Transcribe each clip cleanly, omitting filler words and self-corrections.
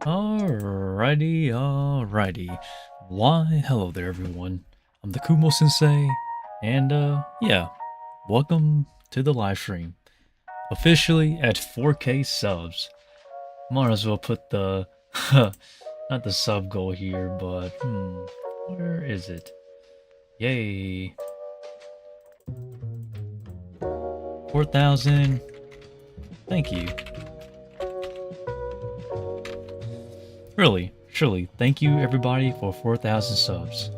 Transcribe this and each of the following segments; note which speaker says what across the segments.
Speaker 1: Alrighty. Why, hello there, everyone. I'm the Kumo Sensei, and yeah, welcome to the live stream. Officially at 4K subs. Might as well put the, not the sub goal here, but where is it? Yay. 4,000. Thank you. Really, surely, thank you everybody for 4,000 subs.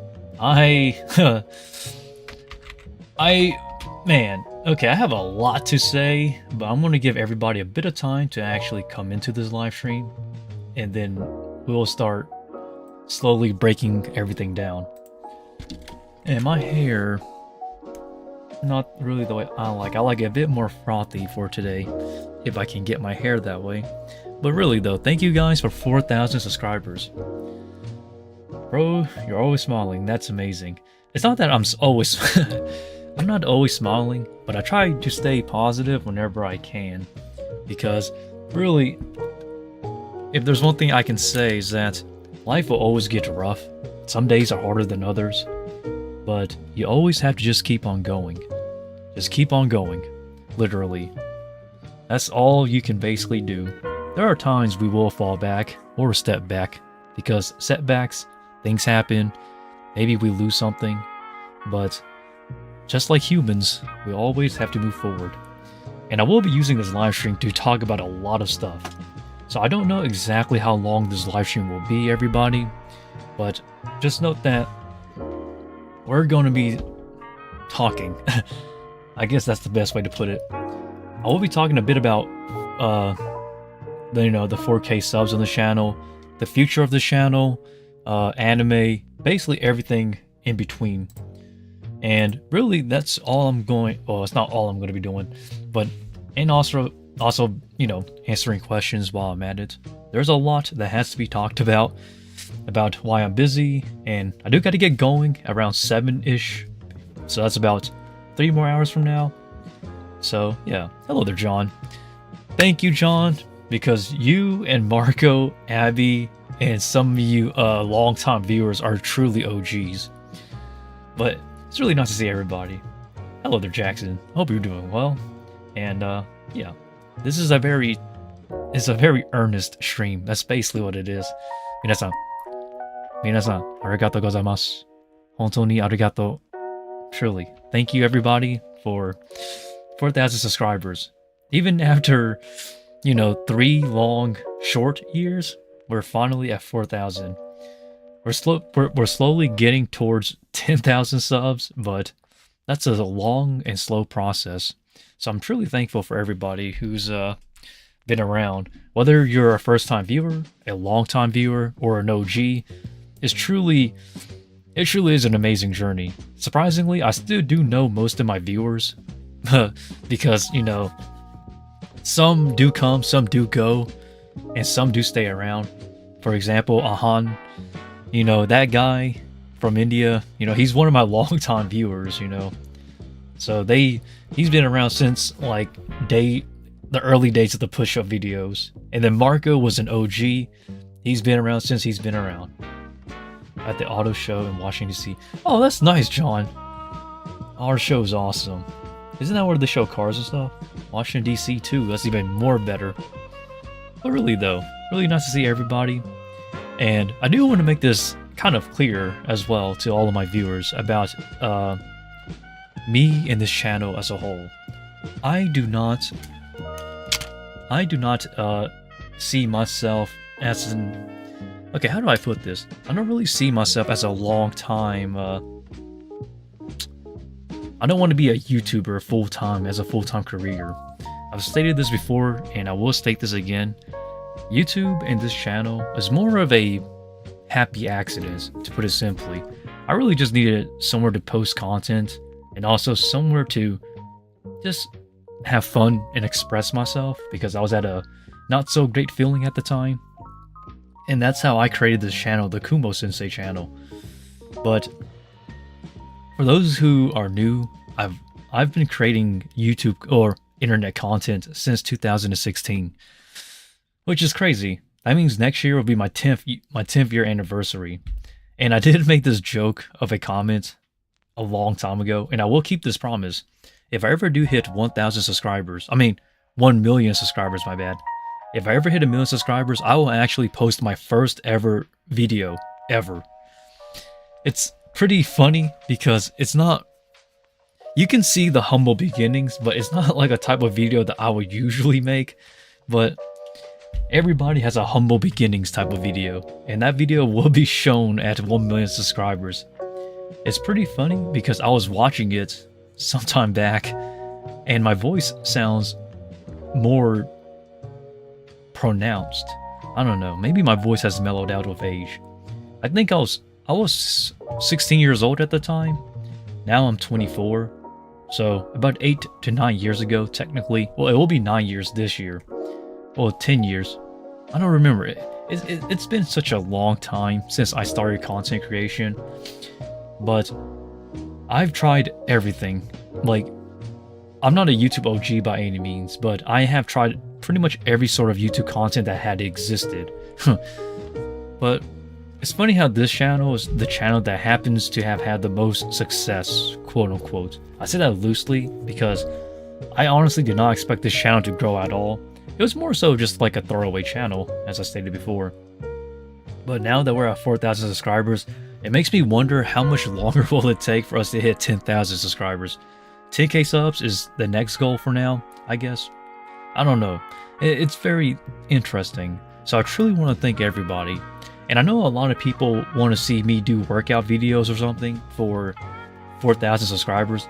Speaker 1: Man, okay, I have a lot to say, but I'm going to give everybody a bit of time to actually come into this live stream, and then we'll start slowly breaking everything down. And my hair, not really the way I like it a bit more frothy for today, if I can get my hair that way. But really though, thank you guys for 4,000 subscribers. Bro, you're always smiling, that's amazing. It's not that I'm always... I'm not always smiling, but I try to stay positive whenever I can. Because, really, if there's one thing I can say is that life will always get rough. Some days are harder than others. But you always have to just keep on going. Just keep on going. Literally. That's all you can basically do. There are times we will fall back or step back. Because setbacks, things happen. Maybe we lose something. But just like humans, we always have to move forward. And I will be using this live stream to talk about a lot of stuff. So I don't know exactly how long this live stream will be, everybody. But just note that we're going to be talking. I guess that's the best way to put it. I will be talking a bit about the 4K subs on the channel, the future of the channel, anime, basically everything in between. And really, that's all I'm going. Well, it's not all I'm going to be doing, but and also answering questions while I'm at it. There's a lot that has to be talked about why I'm busy, and I do got to get going around 7-ish. So that's about 3 more hours from now. So yeah, hello there, John. Thank you, John, because you and Marco, Abby, and some of you long-time viewers are truly OGs. But it's really nice to see everybody. Hello there, Jackson. Hope you're doing well. And yeah, this is a very earnest stream. That's basically what it is. Minasan, arigatou gozaimasu. Hontou ni arigatou. Truly, thank you everybody for 4,000 subscribers. Even after, 3 long, short years, we're finally at 4,000. We're slowly getting towards 10,000 subs, but that's a long and slow process. So I'm truly thankful for everybody who's been around. Whether you're a first-time viewer, a long-time viewer, or an OG, it truly is an amazing journey. Surprisingly, I still do know most of my viewers, because, some do come, some do go, and some do stay around. For example, Ahan, that guy from India, he's one of my longtime viewers, So he's been around since, the early days of the push-up videos. And then Marco was an OG. He's been around since he's been around. At the auto show in Washington, D.C. Oh, that's nice, John. Our show is awesome. Isn't that where they show cars and stuff? Washington, D.C. too. That's even more better. But really, though, really nice to see everybody. And I do want to make this kind of clear as well to all of my viewers about me and this channel as a whole. I do not see myself as an... Okay, how do I put this? I don't really see myself as a long time... I don't want to be a YouTuber full-time as a full-time career. I've stated this before, and I will state this again. YouTube and this channel is more of a happy accident, to put it simply. I really just needed somewhere to post content, and also somewhere to just have fun and express myself, because I was at a not so great feeling at the time. And that's how I created this channel, the Kumo Sensei channel. But for those who are new, I've been creating YouTube or internet content since 2016, which is crazy. That means next year will be my 10th year anniversary. And I did make this joke of a comment a long time ago, and I will keep this promise. If I ever do hit 1,000 subscribers, I mean 1 million subscribers, my bad. If I ever hit 1 million subscribers, I will actually post my first ever video ever. It's pretty funny because it's not, you can see the humble beginnings, but it's not like a type of video that I would usually make. But everybody has a humble beginnings type of video, and that video will be shown at 1 million subscribers. It's pretty funny because I was watching it sometime back, and my voice sounds more pronounced. I don't know, maybe my voice has mellowed out with age. I think I was 16 years old at the time. Now I'm 24. So about 8 to 9 years ago, technically. Well, it will be 9 years this year. Well, 10 years. I don't remember it. It's been such a long time since I started content creation. But I've tried everything. Like, I'm not a YouTube OG by any means, but I have tried pretty much every sort of YouTube content that had existed. But it's funny how this channel is the channel that happens to have had the most success, quote unquote. I say that loosely because I honestly did not expect this channel to grow at all. It was more so just like a throwaway channel, as I stated before. But now that we're at 4,000 subscribers, it makes me wonder how much longer will it take for us to hit 10,000 subscribers. 10k subs is the next goal for now, I guess. I don't know. It's very interesting. So I truly want to thank everybody. And I know a lot of people want to see me do workout videos or something for 4,000 subscribers,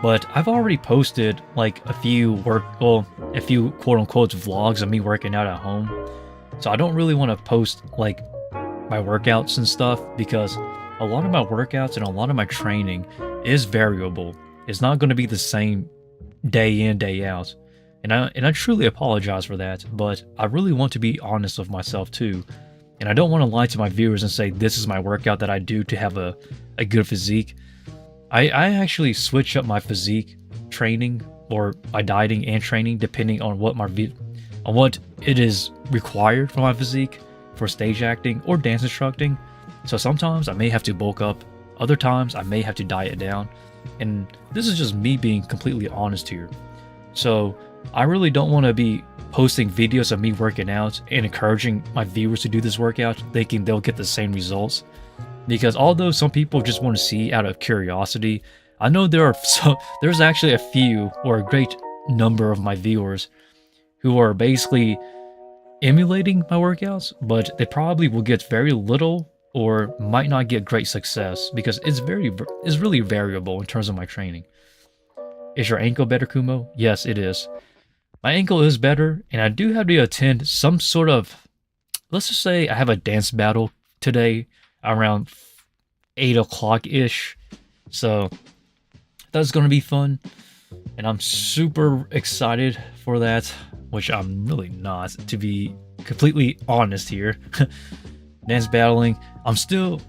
Speaker 1: but I've already posted like a few quote-unquote vlogs of me working out at home. So I don't really want to post like my workouts and stuff because a lot of my workouts and a lot of my training is variable. It's not going to be the same day in, day out. And I truly apologize for that, but I really want to be honest with myself too. And I don't want to lie to my viewers and say this is my workout that I do to have a good physique. I actually switch up my physique training or my dieting and training depending on what it is required for my physique for stage acting or dance instructing. So sometimes I may have to bulk up, other times I may have to diet down. And this is just me being completely honest here. So I really don't want to be posting videos of me working out and encouraging my viewers to do this workout thinking they'll get the same results, because although some people just want to see out of curiosity, I know there's actually a few or a great number of my viewers who are basically emulating my workouts, but they probably will get very little or might not get great success because it's really variable in terms of my training. Is your ankle better, Kumo? Yes, it is. My ankle is better, and I do have to attend some sort of, let's just say I have a dance battle today around 8 o'clock-ish. So that's going to be fun, and I'm super excited for that, which I'm really not, to be completely honest here. Dance battling, I'm still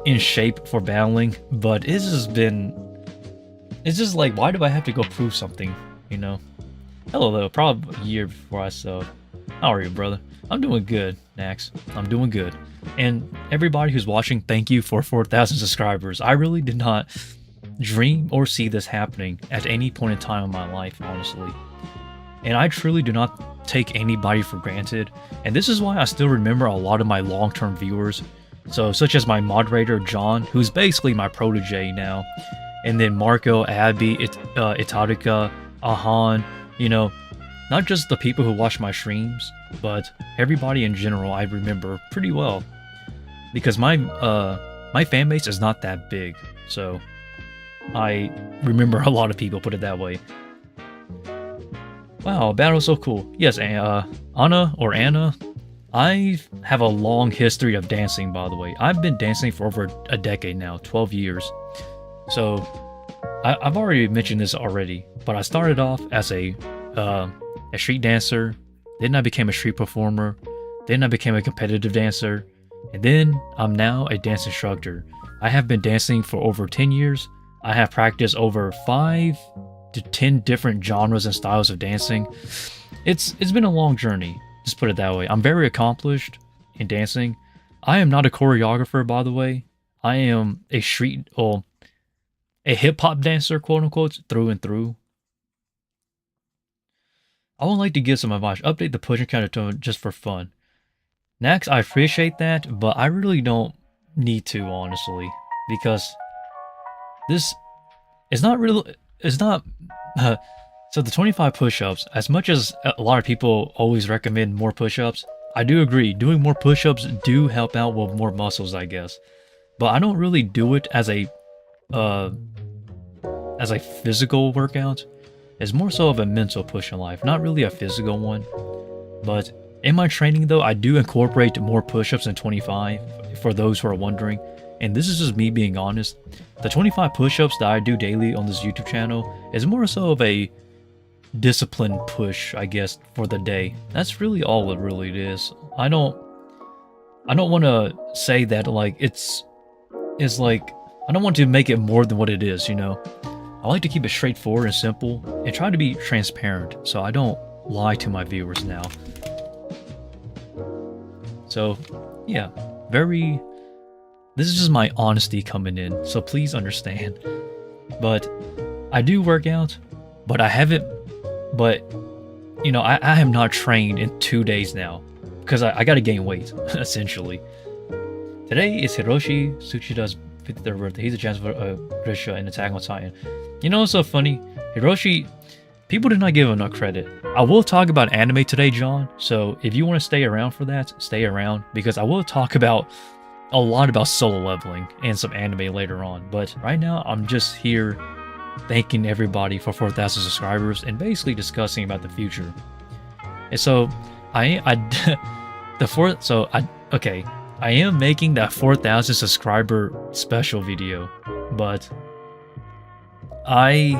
Speaker 1: in shape for battling, but it's just like, why do I have to go prove something, you know? Hello though, probably a year before I subbed. How are you, brother? I'm doing good, Nax. I'm doing good. And everybody who's watching, thank you for 4,000 subscribers. I really did not dream or see this happening at any point in time in my life, honestly. And I truly do not take anybody for granted. And this is why I still remember a lot of my long-term viewers. So, such as my moderator, John, who's basically my protege now. And then Marco, Abby, Itarika, Ahan, you know, not just the people who watch my streams, but everybody in general I remember pretty well. Because my fan base is not that big, so I remember a lot of people, put it that way. Wow, battle's so cool. Yes, Anna, I have a long history of dancing, by the way. I've been dancing for over a decade now, 12 years. So, I've already mentioned this already, but I started off as a street dancer, then I became a street performer, then I became a competitive dancer, and then I'm now a dance instructor. I have been dancing for over 10 years. I have practiced over 5 to 10 different genres and styles of dancing. It's been a long journey, Just put it that way. I'm very accomplished in dancing. I am not a choreographer, by the way. I am a a hip hop dancer, quote unquote, through and through. I would like to give some advice. Update the pushing counter tone just for fun. Next, I appreciate that, but I really don't need to, honestly, because this is not real. It's not. So the 25 push-ups, as much as a lot of people always recommend more push-ups, I do agree. Doing more push-ups do help out with more muscles, I guess. But I don't really do it as a physical workout. It's more so of a mental push in life, not really a physical one. But in my training though, I do incorporate more push-ups than 25 for those who are wondering. And this is just me being honest. The 25 push-ups that I do daily on this YouTube channel is more so of a discipline push, I guess, for the day. That's really all it really is. I don't want to say that like it's like I don't want to make it more than what it is, you know. I like to keep it straightforward and simple and try to be transparent so I don't lie to my viewers now. So, yeah, this is just my honesty coming in, so please understand. But I do work out, but I haven't, but, you know, I have not trained in 2 days now because I got to gain weight, essentially. Today is Hiroshi Tsuchida's 53rd birthday. He's a chancellor of Grisha in Attack on Titan. You know what's so funny? Hiroshi, people did not give him enough credit. I will talk about anime today, John, so if you want to stay around for that, stay around, because I will talk about a lot about solo leveling and some anime later on. But right now, I'm just here thanking everybody for 4,000 subscribers and basically discussing about the future. And so, I am making that 4,000 subscriber special video, but I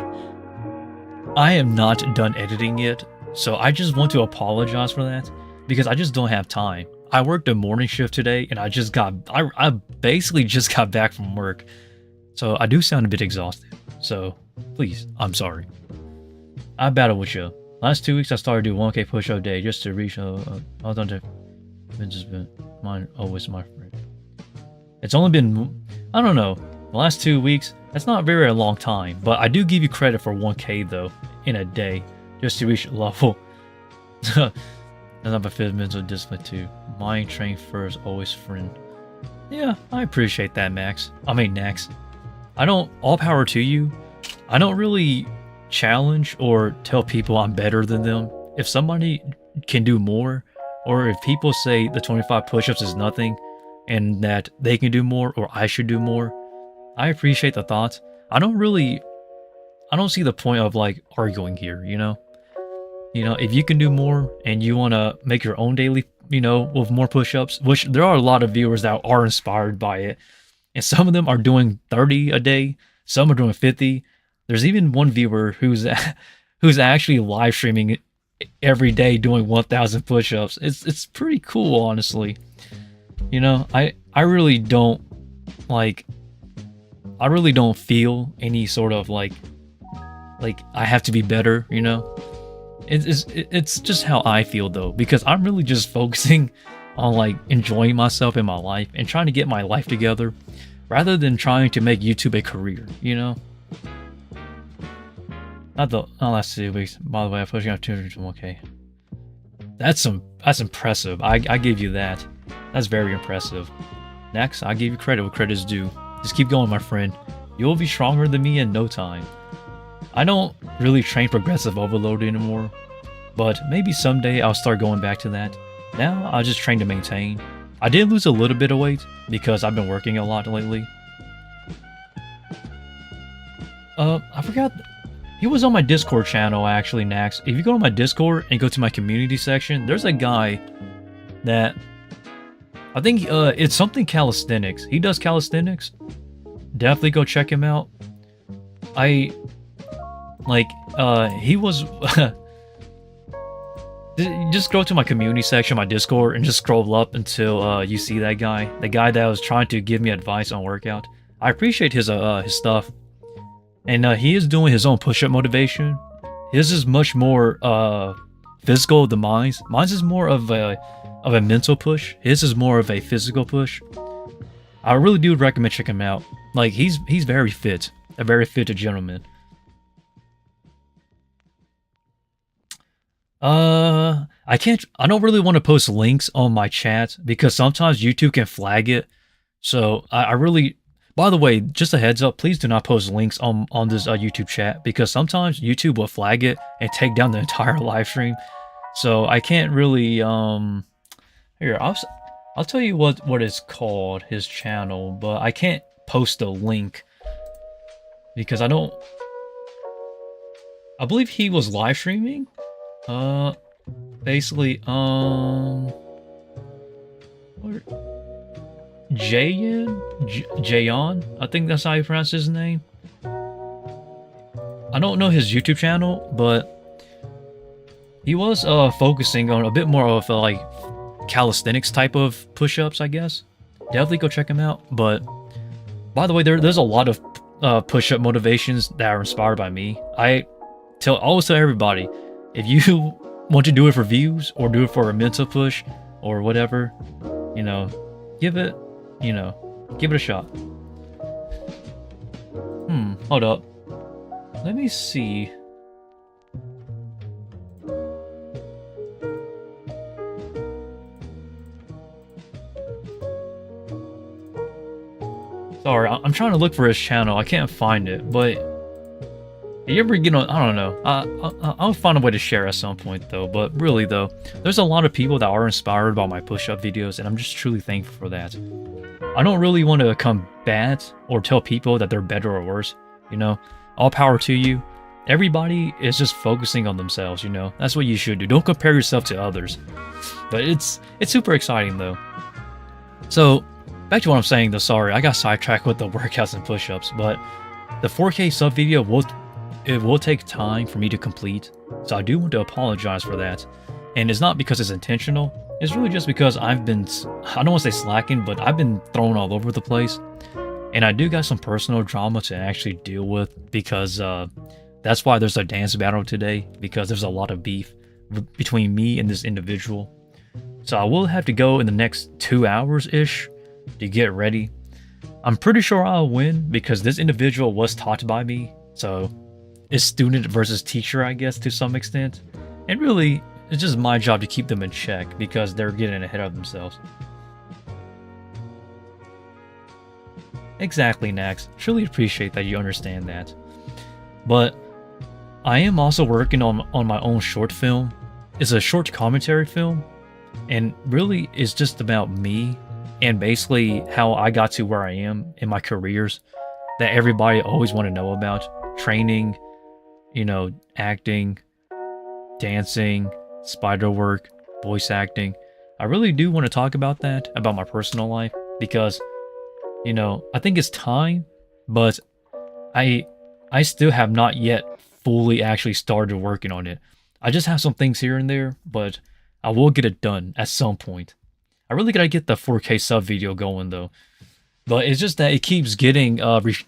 Speaker 1: am not done editing it, so I just want to apologize for that because I just don't have time. I worked a morning shift today and I basically just got back from work, so I do sound a bit exhausted. So please, I'm sorry. I battle with you. Last 2 weeks I started doing 1K push-up day just to reach I was on to mine always my friend. It's only been, I don't know, the last 2 weeks. That's not very a long time, but I do give you credit for 1K though in a day just to reach a level. And I'm a fifth mental discipline too. Mind train first, always friend. Yeah, I appreciate that, Max. All power to you. I don't really challenge or tell people I'm better than them. If somebody can do more, or if people say the 25 push-ups is nothing and that they can do more or I should do more, I appreciate the thoughts. I don't see the point of like arguing here, you know? You know, if you can do more and you want to make your own daily, you know, with more push-ups, which there are a lot of viewers that are inspired by it. And some of them are doing 30 a day. Some are doing 50. There's even one viewer who's actually live streaming every day doing 1,000 push-ups. It's pretty cool, honestly. You know, I really don't feel any sort of like I have to be better, you know. It's just how I feel though, because I'm really just focusing on like enjoying myself in my life and trying to get my life together rather than trying to make YouTube a career, you know. Not last 2 weeks, by the way. I'm pushing out 201K. That's impressive. I give you that. That's very impressive. Next, I give you credit where credit is due. Just keep going, my friend. You'll be stronger than me in no time. I don't really train progressive overload anymore, but maybe someday I'll start going back to that. Now I just train to maintain. I did lose a little bit of weight because I've been working a lot lately. I forgot. He was on my Discord channel actually, Nax. If you go to my Discord and go to my community section, there's a guy that I think it's something calisthenics. He does calisthenics. Definitely go check him out. He was just go to my community section, my Discord, and just scroll up until you see that guy. The guy that was trying to give me advice on workout. I appreciate his stuff. And he is doing his own push-up motivation. His is much more physical than mine's. Mine's is more of a mental push. His is more of a physical push. I really do recommend checking him out. Like he's very fit, a very fit gentleman. I don't really want to post links on my chat because sometimes YouTube can flag it. So I really, by the way, just a heads up, please do not post links on this YouTube chat because sometimes YouTube will flag it and take down the entire live stream. So I can't really, here, I'll tell you what it's called, his channel, but I can't post a link because I believe he was live streaming. Basically, Jayon, I think that's how you pronounce his name. I don't know his YouTube channel, but he was focusing on a bit more of like calisthenics type of push-ups, I guess. Definitely go check him out. But by the way, there's a lot of push-up motivations that are inspired by me. I always tell everybody, if you want to do it for views or do it for a mental push or whatever, you know, give it a shot. Hold up. Let me see. Sorry, I'm trying to look for his channel. I can't find it, but if you ever get on, I don't know. I'll find a way to share at some point though. But really though, there's a lot of people that are inspired by my push-up videos, and I'm just truly thankful for that. I don't really want to combat or tell people that they're better or worse. You know, all power to you. Everybody is just focusing on themselves. You know, that's what you should do. Don't compare yourself to others. But it's super exciting though. So back to what I'm saying though. Sorry, I got sidetracked with the workouts and push-ups, but the 4K sub video will take time for me to complete, so I do want to apologize for that. And it's not because it's intentional, it's really just because I don't want to say slacking, but I've been thrown all over the place. And I do got some personal drama to actually deal with because that's why there's a dance battle today, because there's a lot of beef between me and this individual. So I will have to go in the next 2 hours-ish to get ready. I'm pretty sure I'll win because this individual was taught by me, so it's student versus teacher, I guess, to some extent. And really, it's just my job to keep them in check because they're getting ahead of themselves. Exactly, Nax. Truly appreciate that you understand that. But I am also working on my own short film. It's a short commentary film, and really it's just about me and basically how I got to where I am in my careers that everybody always want to know about. Training, you know, acting, dancing, spider work, voice acting. I really do want to talk about that, about my personal life, because, you know, I think it's time, but I still have not yet fully actually started working on it. I just have some things here and there, but I will get it done at some point. I really gotta get the 4K sub video going though. But it's just that it keeps getting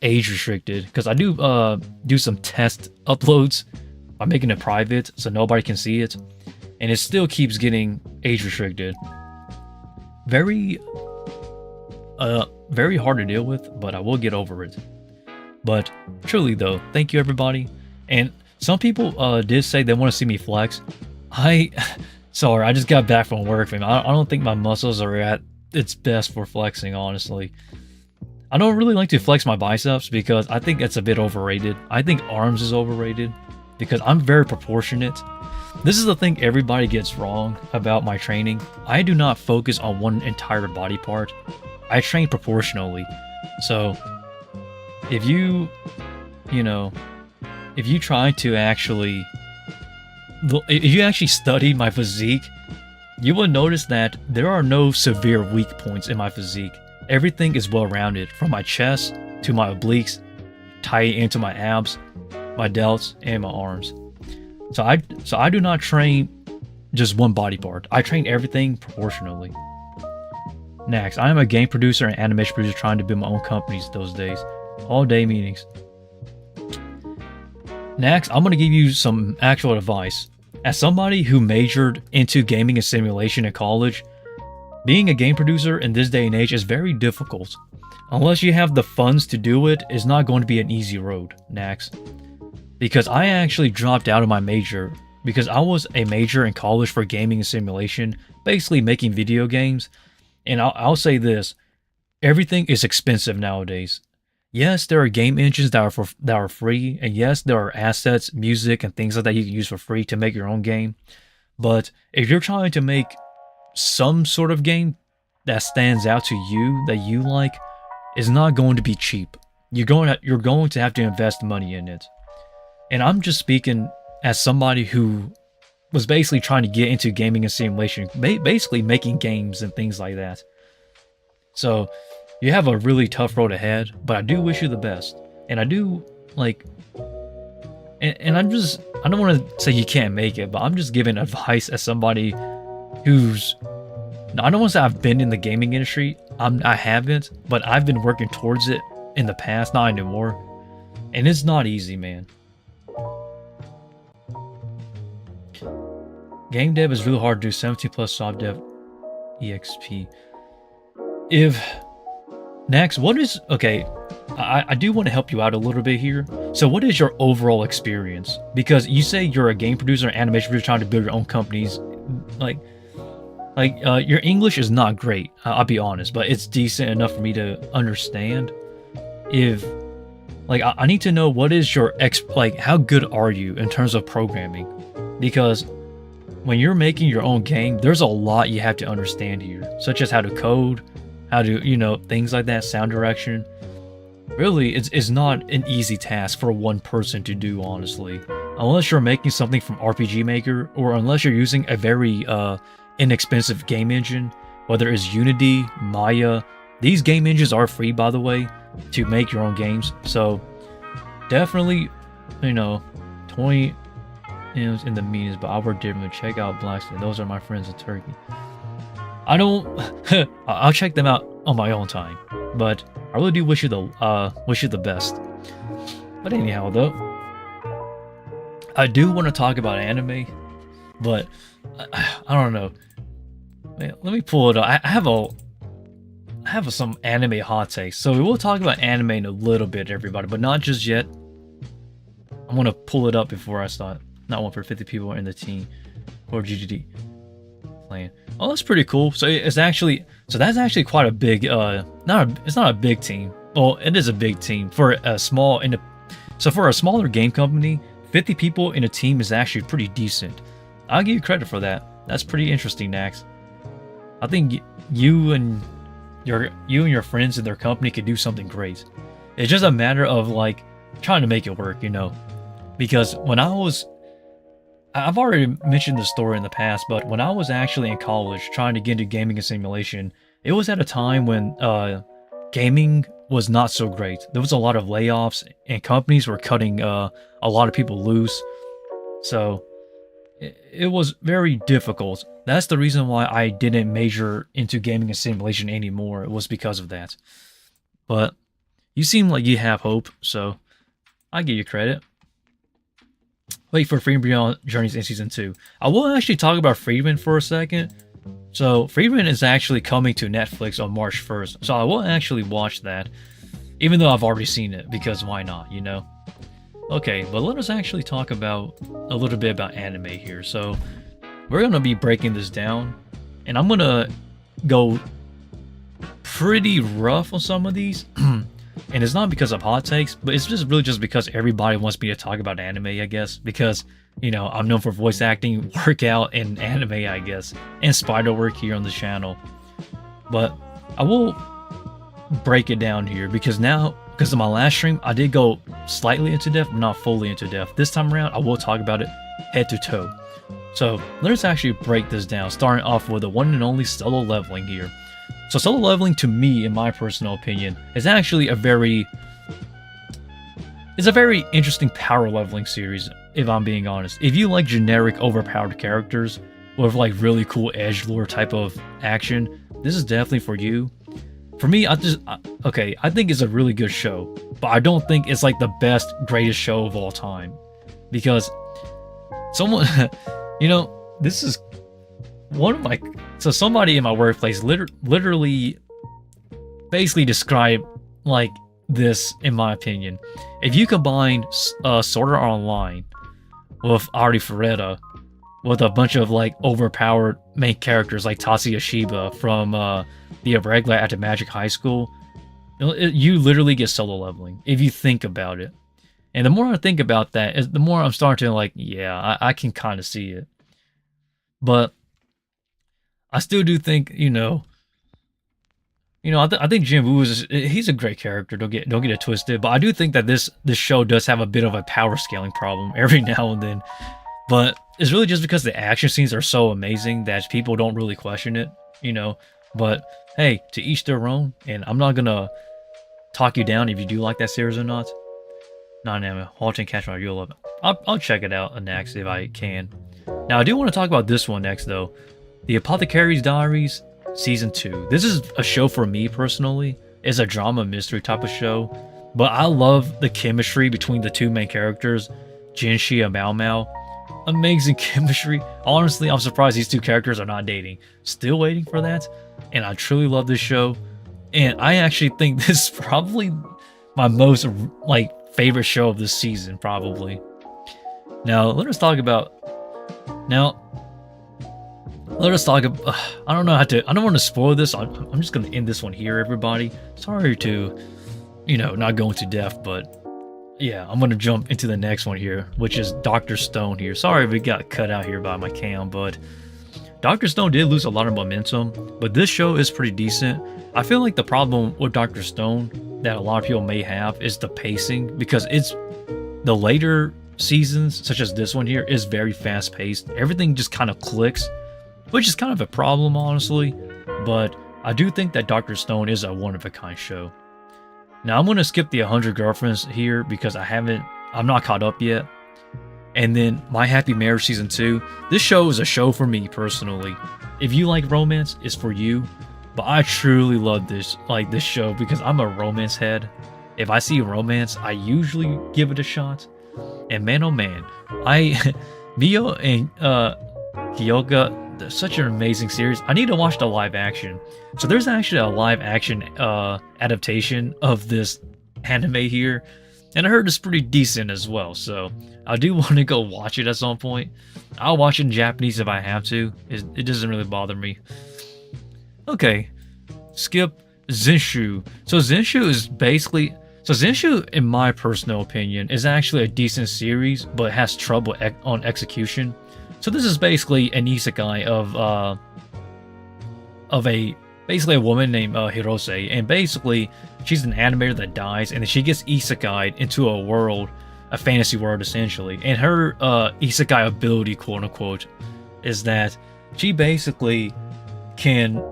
Speaker 1: age restricted because I do some test uploads by making it private so nobody can see it, and it still keeps getting age restricted. Very hard to deal with, but I will get over it. But truly though, thank you everybody. And some people did say they want to see me flex. Sorry, I just got back from work, man. I don't think my muscles are at its best for flexing, honestly. I don't really like to flex my biceps because I think it's a bit overrated. I think arms is overrated because I'm very proportionate. This is the thing everybody gets wrong about my training. I do not focus on one entire body part. I train proportionally. So if you try to actually, if you actually study my physique, you will notice that there are no severe weak points in my physique. Everything is well-rounded, from my chest to my obliques, tight into my abs, my delts, and my arms. So I do not train just one body part. I train everything proportionally. Next, I am a game producer and animation producer trying to build my own companies those days. All day meetings. Next, I'm going to give you some actual advice. As somebody who majored into gaming and simulation in college, being a game producer in this day and age is very difficult. Unless you have the funds to do it, it's not going to be an easy road, Nax. Because I actually dropped out of my major because I was a major in college for gaming and simulation, basically making video games. And I'll say this, everything is expensive nowadays. Yes, there are game engines that are free, and yes, there are assets, music, and things like that you can use for free to make your own game. But if you're trying to make some sort of game that stands out to you, that you like, is not going to be cheap. You're going to have to invest money in it. And I'm just speaking as somebody who was basically trying to get into gaming and simulation, basically making games and things like that. So you have a really tough road ahead, but I do wish you the best. And I do like, and I don't want to say you can't make it, but I'm just giving advice as somebody who's, I don't want to say I've been in the gaming industry. I haven't, but I've been working towards it in the past, not anymore. And it's not easy, man. Game dev is really hard to do. 17 plus soft dev exp. If next, what is okay? I do want to help you out a little bit here. So, what is your overall experience? Because you say you're a game producer, and animation producer, trying to build your own companies. Your English is not great. I'll be honest, but it's decent enough for me to understand. If I need to know what is your how good are you in terms of programming? Because when you're making your own game, there's a lot you have to understand here, such as how to code, how to, things like that, sound direction. Really, it's not an easy task for one person to do, honestly. Unless you're making something from RPG Maker, or unless you're using a very inexpensive game engine, whether it's Unity, Maya. These game engines are free, by the way, to make your own games. So definitely, 20 in the meetings, but I'll work differently. Check out Blacksmith. Those are my friends in Turkey. I don't. I'll check them out on my own time, but I really do wish you the best. But anyhow, though, I do want to talk about anime, but I don't know. Man, let me pull it up. I have some anime hot takes, so we will talk about anime in a little bit, everybody, but not just yet. I'm gonna pull it up before I start. Not one for 50 people in the team or GGD playing. Oh, that's pretty cool. So that's actually quite a big. It's not a big team. Well, it is a big team for a small So for a smaller game company, 50 people in a team is actually pretty decent. I'll give you credit for that. That's pretty interesting, Nax. I think you and your friends and their company could do something great. It's just a matter of trying to make it work, Because when I've already mentioned this story in the past, but when I was actually in college trying to get into gaming and simulation, it was at a time when gaming was not so great. There was a lot of layoffs and companies were cutting a lot of people loose. So it was very difficult. That's the reason why I didn't major into gaming and simulation anymore. It was because of that. But you seem like you have hope, so I give you credit. Wait for Freedom Beyond Journeys in Season 2. I will actually talk about Freedom for a second. So, Freedom is actually coming to Netflix on March 1st. So, I will actually watch that. Even though I've already seen it. Because why not, Okay, but let us actually talk about a little bit about anime here. So, we're going to be breaking this down. And I'm going to go pretty rough on some of these. And it's not because of hot takes, but it's just really just because everybody wants me to talk about anime, I guess. Because, I'm known for voice acting, workout, and anime, I guess. And spider work here on the channel. But I will break it down here because of my last stream, I did go slightly into depth, but not fully into depth. This time around, I will talk about it head to toe. So let's actually break this down, starting off with the one and only solo leveling here. So solo leveling, to me, in my personal opinion, is actually a very interesting power leveling series, if I'm being honest. If you like generic overpowered characters with really cool edgelord type of action, this is definitely for you. For me, I think it's a really good show, but I don't think it's the best, greatest show of all time. Because You know, this is one of my. So somebody in my workplace literally basically described like this, in my opinion. If you combine Sword Art Online with Ari Ferreta with a bunch of like overpowered main characters like Tatsuya Shiba from the Irregular After Magic High School, you literally get solo leveling if you think about it. And the more I think about that, the more I'm starting to like, yeah, I can kind of see it. But I still do think, I think Jin Woo he's a great character. Don't get it twisted. But I do think that this show does have a bit of a power scaling problem every now and then. But it's really just because the action scenes are so amazing that people don't really question it, But hey, to each their own. And I'm not gonna talk you down if you do like that series or not. Non-anime, Halting Catch My You Love it. I'll check it out next if I can. Now I do want to talk about this one next though. The Apothecary's Diaries Season 2. This is a show for me personally. It's a drama mystery type of show. But I love the chemistry between the two main characters, Jinshi and Mao Mao. Amazing chemistry. Honestly, I'm surprised these two characters are not dating. Still waiting for that. And I truly love this show. And I actually think this is probably my most favorite show of this season, probably. Now, let us talk about I don't know how to. I don't want to spoil this. I'm just going to end this one here, everybody. Sorry to, not go into depth, but yeah, I'm going to jump into the next one here, which is Dr. Stone here. Sorry if it got cut out here by my cam, but Dr. Stone did lose a lot of momentum, but this show is pretty decent. I feel like the problem with Dr. Stone that a lot of people may have is the pacing, because it's the later seasons, such as this one here, is very fast paced. Everything just kind of clicks, which is kind of a problem, honestly. But I do think that Dr. Stone is a one-of-a-kind show. Now, I'm going to skip the 100 Girlfriends here because I'm not caught up yet. And then My Happy Marriage Season 2. This show is a show for me, personally. If you like romance, it's for you. But I truly love this show because I'm a romance head. If I see romance, I usually give it a shot. And man, oh man, Mio and Kyoga, such an amazing series. I need to watch the live action. So there's actually a live action adaptation of this anime here, and I heard it's pretty decent as well. So I do want to go watch it at some point. I'll watch it in Japanese if I have to. It doesn't really bother me. Okay, skip Zenshu. So Zenshu, in my personal opinion, is actually a decent series, but has trouble on execution. So this is basically an isekai of a woman named Hirose, and basically she's an animator that dies, and then she gets isekai'd into a fantasy world essentially. And her isekai ability, quote unquote, is that she basically can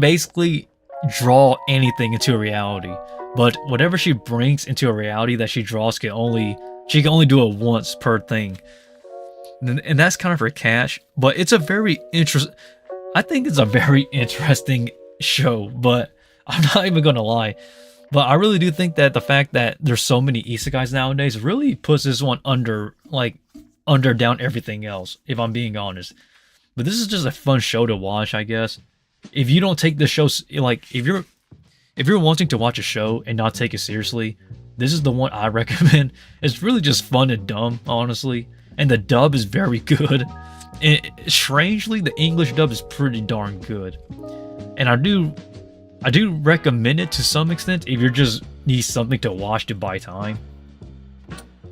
Speaker 1: basically draw anything into a reality. But whatever she brings into a reality that she draws she can only do it once per thing. And that's kind of her catch. But it's a very I think it's a very interesting show, but I'm not even gonna lie. But I really do think that the fact that there's so many isekais nowadays really puts this one under down everything else, if I'm being honest. But this is just a fun show to watch, I guess. If you don't take the show, if you're wanting to watch a show and not take it seriously, this is the one I recommend. It's really just fun and dumb, honestly. And the dub is very good. And strangely, the English dub is pretty darn good. And I do recommend it to some extent if you just need something to watch to buy time.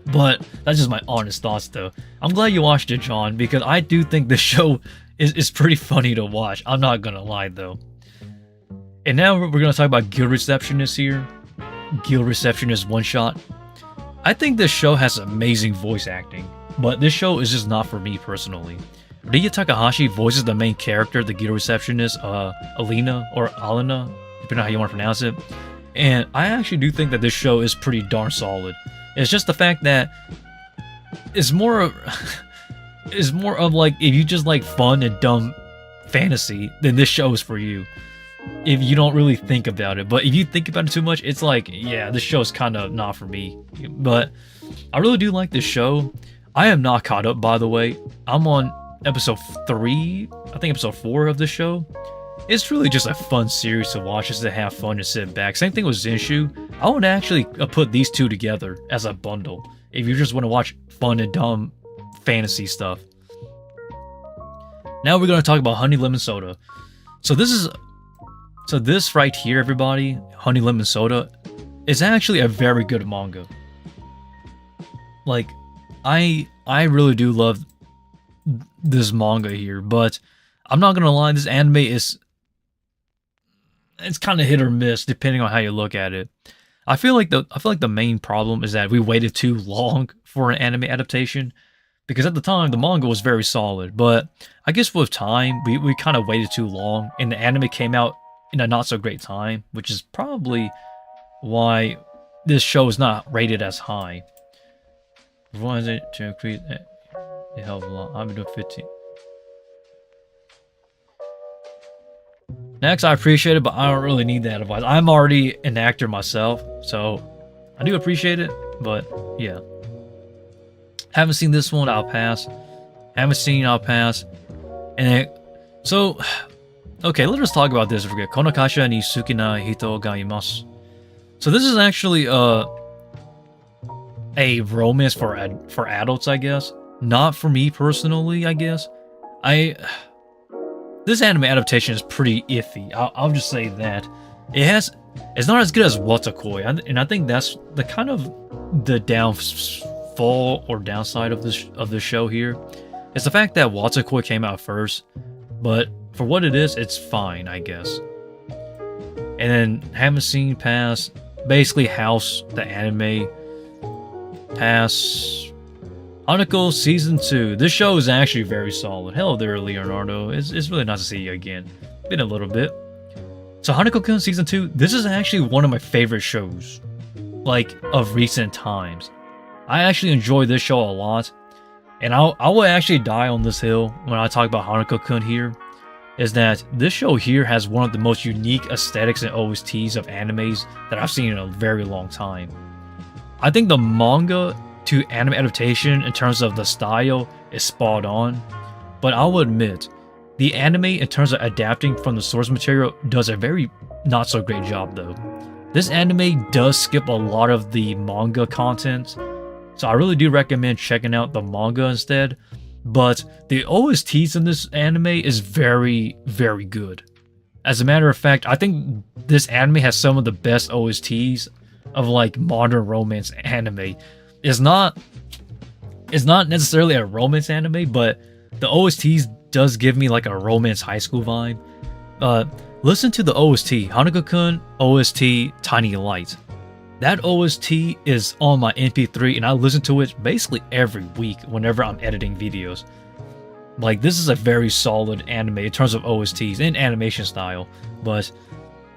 Speaker 1: But that's just my honest thoughts, though. I'm glad you watched it, John, because I do think the show is pretty funny to watch. I'm not gonna lie, though. And now we're gonna talk about Guild Receptionist here. Guild Receptionist One Shot. I think this show has amazing voice acting, but this show is just not for me personally. Ria Takahashi voices the main character, the Guild Receptionist, Alina, or Alina, depending on how you want to pronounce it. And I actually do think that this show is pretty darn solid. It's just the fact that it's more of like, if you just like fun and dumb fantasy, then this show is for you. If you don't really think about it. But if you think about it too much, it's like, yeah, this show is kind of not for me. But I really do like this show. I am not caught up, by the way. I'm on episode 3, I think episode 4 of the show. It's really just a fun series to watch, just to have fun and sit back. Same thing with Zinshu. I would actually put these two together as a bundle if you just want to watch fun and dumb fantasy stuff. Now we're going to talk about Honey Lemon Soda. So this right here, everybody, Honey Lemon Soda, is actually a very good manga. Like, I really do love this manga here, but I'm not gonna lie, this anime it's kind of hit or miss depending on how you look at it. I feel like the main problem is that we waited too long for an anime adaptation, because at the time the manga was very solid, but I guess with time we kind of waited too long, and the anime came out in a not so great time, which is probably why this show is not rated as high. Why is it to increase it helps a lot? I'm doing 15. Next, I appreciate it, but I don't really need that advice. I'm already an actor myself, so I do appreciate it, but yeah. Haven't seen this one, I'll pass. Haven't seen, I'll pass. And so, okay, let's just talk about this. Forget Kono kasha ni suki na hito ga imasu. So this is actually a romance for adults, I guess. Not for me personally, I guess. This anime adaptation is pretty iffy. I'll just say that. It's not as good as Watakoi, and I think that's the kind of the downfall or downside of this show here. It's the fact that Watakoi came out first, but for what it is, it's fine, I guess. And then haven't seen past basically House the anime, past Hanako Season 2. This show is actually very solid. Hello there, Leonardo. It's really nice to see you again. Been a little bit. So Hanako-kun Season 2, this is actually one of my favorite shows, like, of recent times. I actually enjoy this show a lot, and I will actually die on this hill when I talk about Hanako-kun here, is that this show here has one of the most unique aesthetics and OSTs of animes that I've seen in a very long time. I think the manga to anime adaptation in terms of the style is spot on, but I will admit, the anime in terms of adapting from the source material does a very not so great job though. This anime does skip a lot of the manga content, so I really do recommend checking out the manga instead, but the OSTs in this anime is very, very good. As a matter of fact, I think this anime has some of the best OSTs of like modern romance anime. It's not necessarily a romance anime, but the OSTs does give me like a romance high school vibe. Listen to the OST, Hanako-kun OST Tiny Light. That OST is on my MP3 and I listen to it basically every week whenever I'm editing videos. Like, this is a very solid anime in terms of OSTs and animation style, but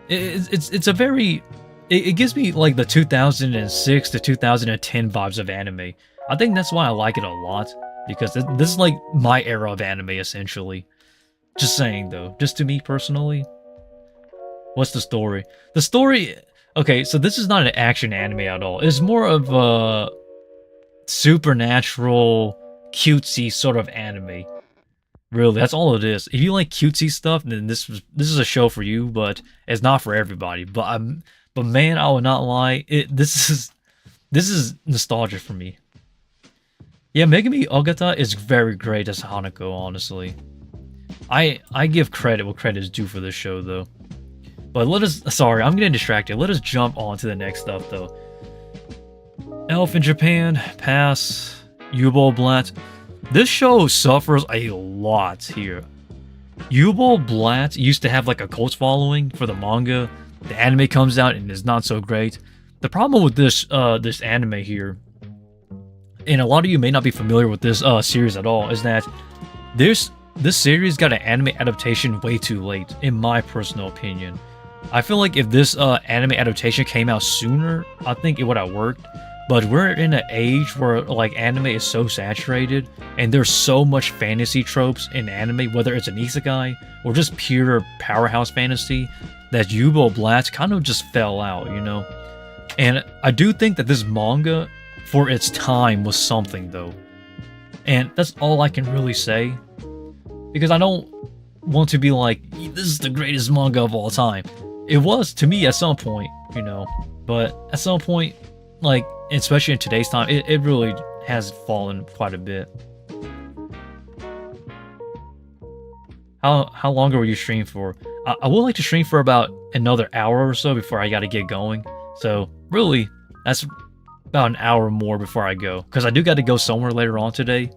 Speaker 1: it's a very... It gives me like the 2006 to 2010 vibes of anime. I think that's why I like it a lot, because this is like my era of anime essentially. Just saying though, just to me personally. What's the story? The story... Okay, so this is not an action anime at all. It's more of a supernatural, cutesy sort of anime. Really, that's all it is. If you like cutesy stuff, then this is a show for you, but it's not for everybody. But man, I will not lie. This is nostalgia for me. Yeah, Megami Ogata is very great as Hanako, honestly. I give credit what credit is due for this show, though. But sorry, I'm getting distracted. Let us jump on to the next stuff, though. Elf in Japan, pass. Yubel Blatt. This show suffers a lot here. Yubel Blatt used to have like a cult following for the manga. The anime comes out and is not so great. The problem with this anime here, and a lot of you may not be familiar with this series at all, is that this series got an anime adaptation way too late, in my personal opinion. I feel like if this anime adaptation came out sooner, I think it would have worked. But we're in an age where like anime is so saturated, and there's so much fantasy tropes in anime, whether it's an isekai or just pure powerhouse fantasy, that Yubel Blatt kind of just fell out, you know? And I do think that this manga, for its time, was something though. And that's all I can really say, because I don't want to be like, this is the greatest manga of all time. It was to me at some point, you know, but at some point, like, especially in today's time, it really has fallen quite a bit. How long will you stream for? I would like to stream for about another hour or so before I gotta get going. So really, that's about an hour more before I go, because I do got to go somewhere later on today.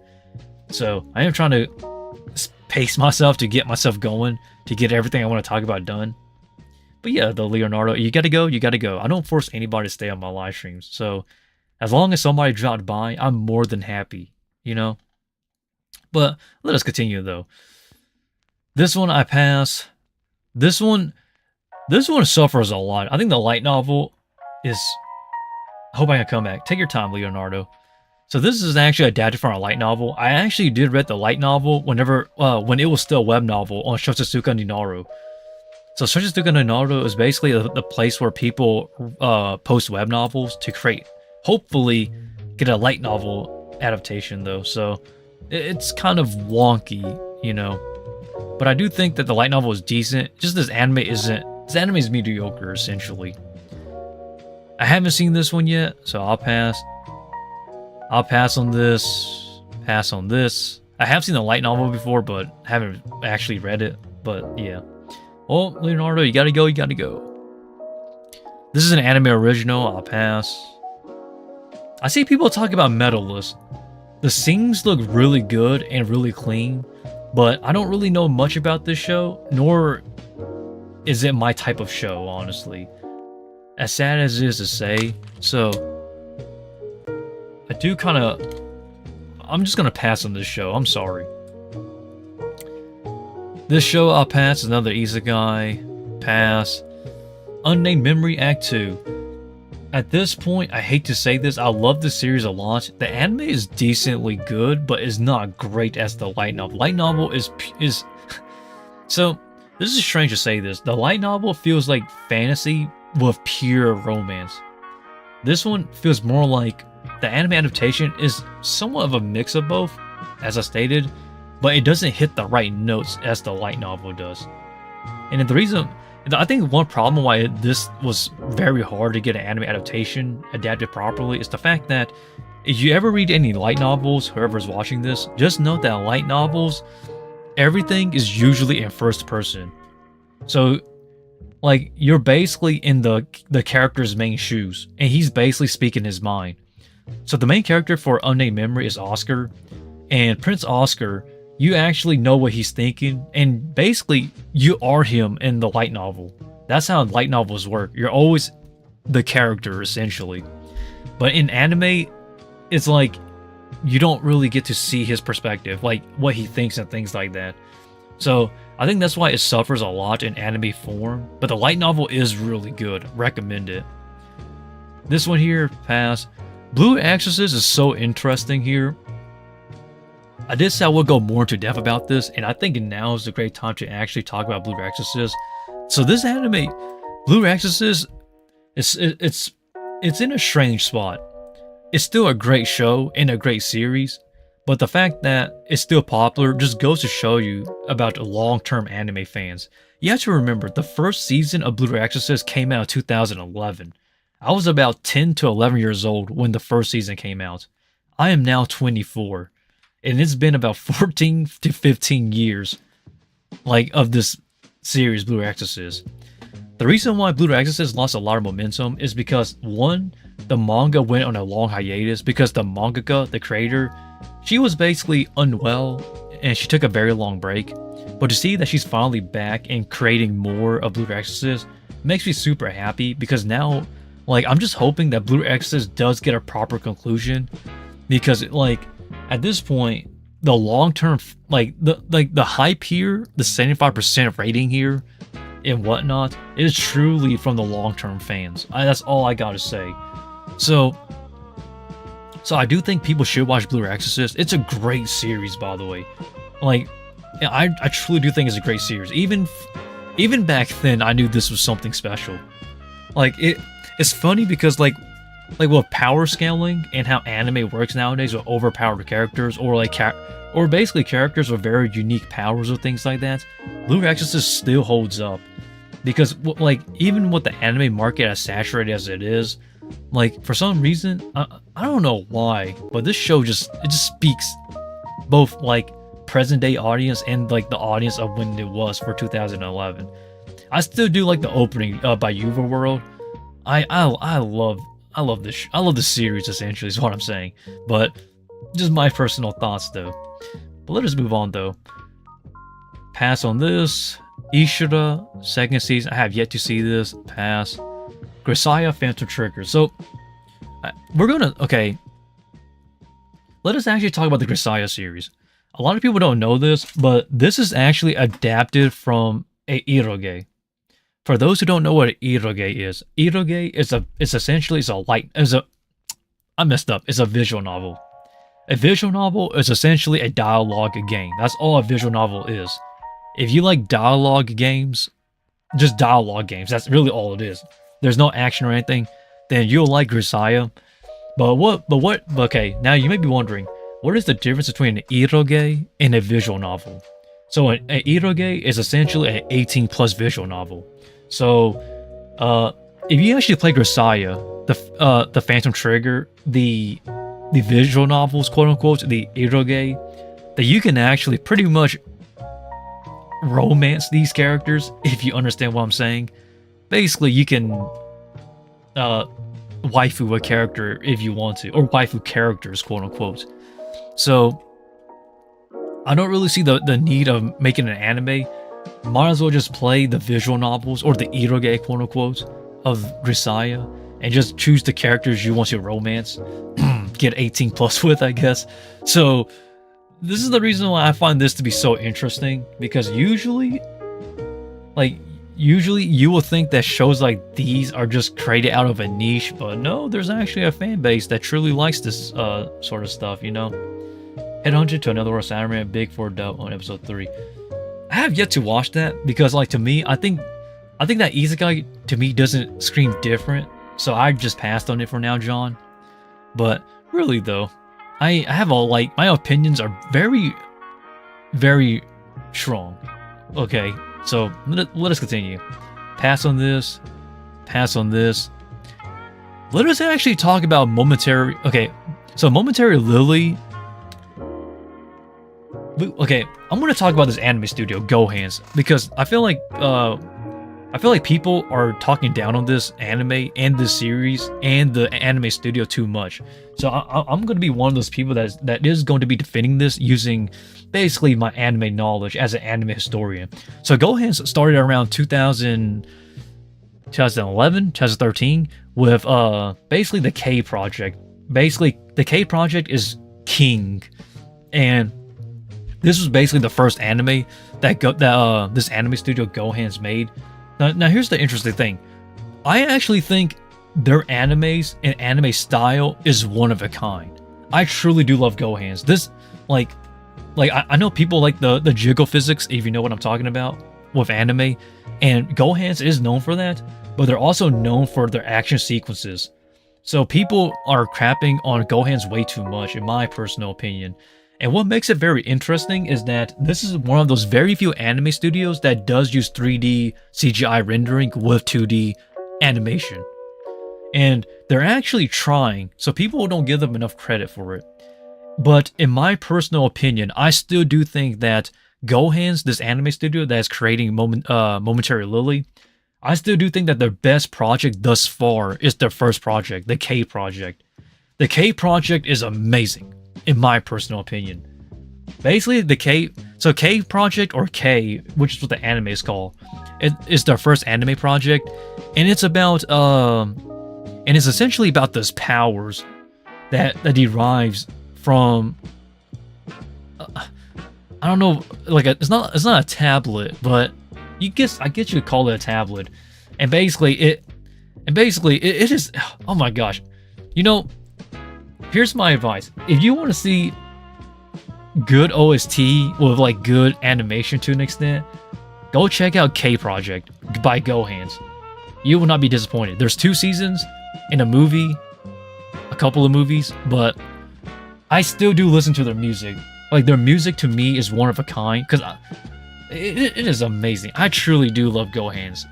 Speaker 1: So I am trying to pace myself to get myself going, to get everything I want to talk about done. But yeah, the Leonardo, you gotta go, you gotta go. I don't force anybody to stay on my live streams. So as long as somebody dropped by, I'm more than happy, you know? But let us continue though. This one I pass. This one suffers a lot. I think the light novel is... I hope I can come back. Take your time, Leonardo. So this is actually adapted from a light novel. I actually did read the light novel when it was still a web novel on Shotsuka no Naru. So Shotsuka no Naru is basically the place where people post web novels to create, hopefully, get a light novel adaptation though. So it's kind of wonky, you know. But I do think that the light novel is decent. Just this anime isn't. This anime is mediocre, essentially. I haven't seen this one yet, so I'll pass. I'll pass on this. Pass on this. I have seen the light novel before, but haven't actually read it. But yeah. Well, Leonardo, you gotta go, you gotta go. This is an anime original. I'll pass. I see people talk about Medalist. The scenes look really good and really clean, but I don't really know much about this show, nor is it my type of show, honestly. As sad as it is to say, so I do kind of... I'm just gonna pass on this show, I'm sorry. This show I'll pass, another isekai, pass. Unnamed Memory Act 2. At this point, I hate to say this, I love the series a lot. The anime is decently good, but is not great as the light novel. Light novel is so, this is strange to say this. The light novel feels like fantasy with pure romance. This one feels more like the anime adaptation is somewhat of a mix of both, as I stated, but it doesn't hit the right notes as the light novel does. And the reason, I think one problem why this was very hard to get an anime adaptation adapted properly is the fact that if you ever read any light novels, whoever's watching this, just note that light novels, everything is usually in first person. So, like, you're basically in the character's main shoes, and he's basically speaking his mind. So the main character for Unnamed Memory is Oscar, and Prince Oscar, you actually know what he's thinking, and basically, you are him in the light novel. That's how light novels work. You're always the character, essentially. But in anime, it's like, you don't really get to see his perspective, like what he thinks and things like that. So, I think that's why it suffers a lot in anime form, but the light novel is really good. Recommend it. This one here, pass. Blue Exorcist is so interesting here. I did say I would go more into depth about this, and I think now is a great time to actually talk about Blue Exorcist. So this anime, Blue Exorcist, it's in a strange spot. It's still a great show and a great series, but the fact that it's still popular just goes to show you about long-term anime fans. You have to remember, the first season of Blue Exorcist came out in 2011. I was about 10 to 11 years old when the first season came out. I am now 24. And it's been about 14 to 15 years, like, of this series, Blue Exorcist. The reason why Blue Exorcist lost a lot of momentum is because, one, the manga went on a long hiatus because the mangaka, the creator, she was basically unwell and she took a very long break. But to see that she's finally back and creating more of Blue Exorcist makes me super happy, because now, like, I'm just hoping that Blue Exorcist does get a proper conclusion, because, like, at this point, the long-term, the hype here, the 75% rating here and whatnot, is truly from the long-term fans. That's all I gotta say. So I do think people should watch Blue Exorcist. It's a great series, by the way. Like, I truly do think it's a great series. Even back then, I knew this was something special. Like, it's funny because, like, with power scaling and how anime works nowadays with overpowered characters or like or basically characters with very unique powers or things like that, Blue Exorcist still holds up because like even with the anime market as saturated as it is, like for some reason I don't know why, but this show just speaks both like present day audience and like the audience of when it was for 2011. I still do like the opening by World. I love this. I love the series essentially is what I'm saying. But just my personal thoughts though. But let us move on though. Pass on this. Ishida, second season. I have yet to see this. Pass. Grisaya, Phantom Trigger. So we're gonna let us actually talk about the Grisaya series. A lot of people don't know this, but this is actually adapted from a iroge. For those who don't know what an iroge is It's a visual novel. A visual novel is essentially a dialogue game. That's all a visual novel is. If you like dialogue games, just dialogue games, that's really all it is. There's no action or anything, then you'll like Grisaya. Okay, now you may be wondering, what is the difference between an iroge and a visual novel? So an iroge is essentially an 18 plus visual novel. So, if you actually play Grisaya, the Phantom Trigger, the visual novels, quote unquote, the iroge, that you can actually pretty much romance these characters, if you understand what I'm saying. Basically, you can waifu a character if you want to, or waifu characters, quote unquote. So, I don't really see the need of making an anime. Might as well just play the visual novels, or the iroge, quote unquote, of Grisaya, and just choose the characters you want to romance. Get 18 plus with, I guess. So, this is the reason why I find this to be so interesting, because usually you will think that shows like these are just created out of a niche, but no, there's actually a fan base that truly likes this sort of stuff, you know? Headhunted to Another World Saturday, Big 4 Dub on episode 3. I have yet to watch that because, like, to me, I think that isekai to me doesn't scream different, so I just passed on it for now, John. But really though, I have my opinions are very, very strong. Okay, so let us continue. Pass on this. Pass on this. Let us actually talk about Momentary. Okay, so Momentary Lily. Okay, I'm gonna talk about this anime studio, GoHands, because I feel like people are talking down on this anime and this series and the anime studio too much. So I'm gonna be one of those people that is going to be defending this using basically my anime knowledge as an anime historian. So GoHands started around 2011, 2013 with basically the K Project. Basically, the K Project is king, and this was basically the first anime that this anime studio GoHands made. Now here's the interesting thing. I actually think their animes and anime style is one of a kind. I truly do love GoHands. This, I know people like the jiggle physics, if you know what I'm talking about, with anime, and GoHands is known for that, but they're also known for their action sequences. So people are crapping on GoHands way too much, in my personal opinion. And what makes it very interesting is that this is one of those very few anime studios that does use 3D CGI rendering with 2D animation. And they're actually trying, so people don't give them enough credit for it. But in my personal opinion, I still do think that GoHands, this anime studio that is creating Momentary Lily, I still do think that their best project thus far is their first project, the K Project. The K Project is amazing, in my personal opinion. Basically, the K Project, or K, which is what the anime is called, it is their first anime project, and it's about and it's essentially about those powers that derives from I don't know, like it's not a tablet, but I guess you could call it a tablet, and basically it is, oh my gosh, you know. Here's my advice. If you want to see good OST with like good animation to an extent, go check out K Project by GoHands. You will not be disappointed. There's 2 seasons and a movie, a couple of movies, but I still do listen to their music. Like, their music to me is one of a kind, because it is amazing. I truly do love Gohans.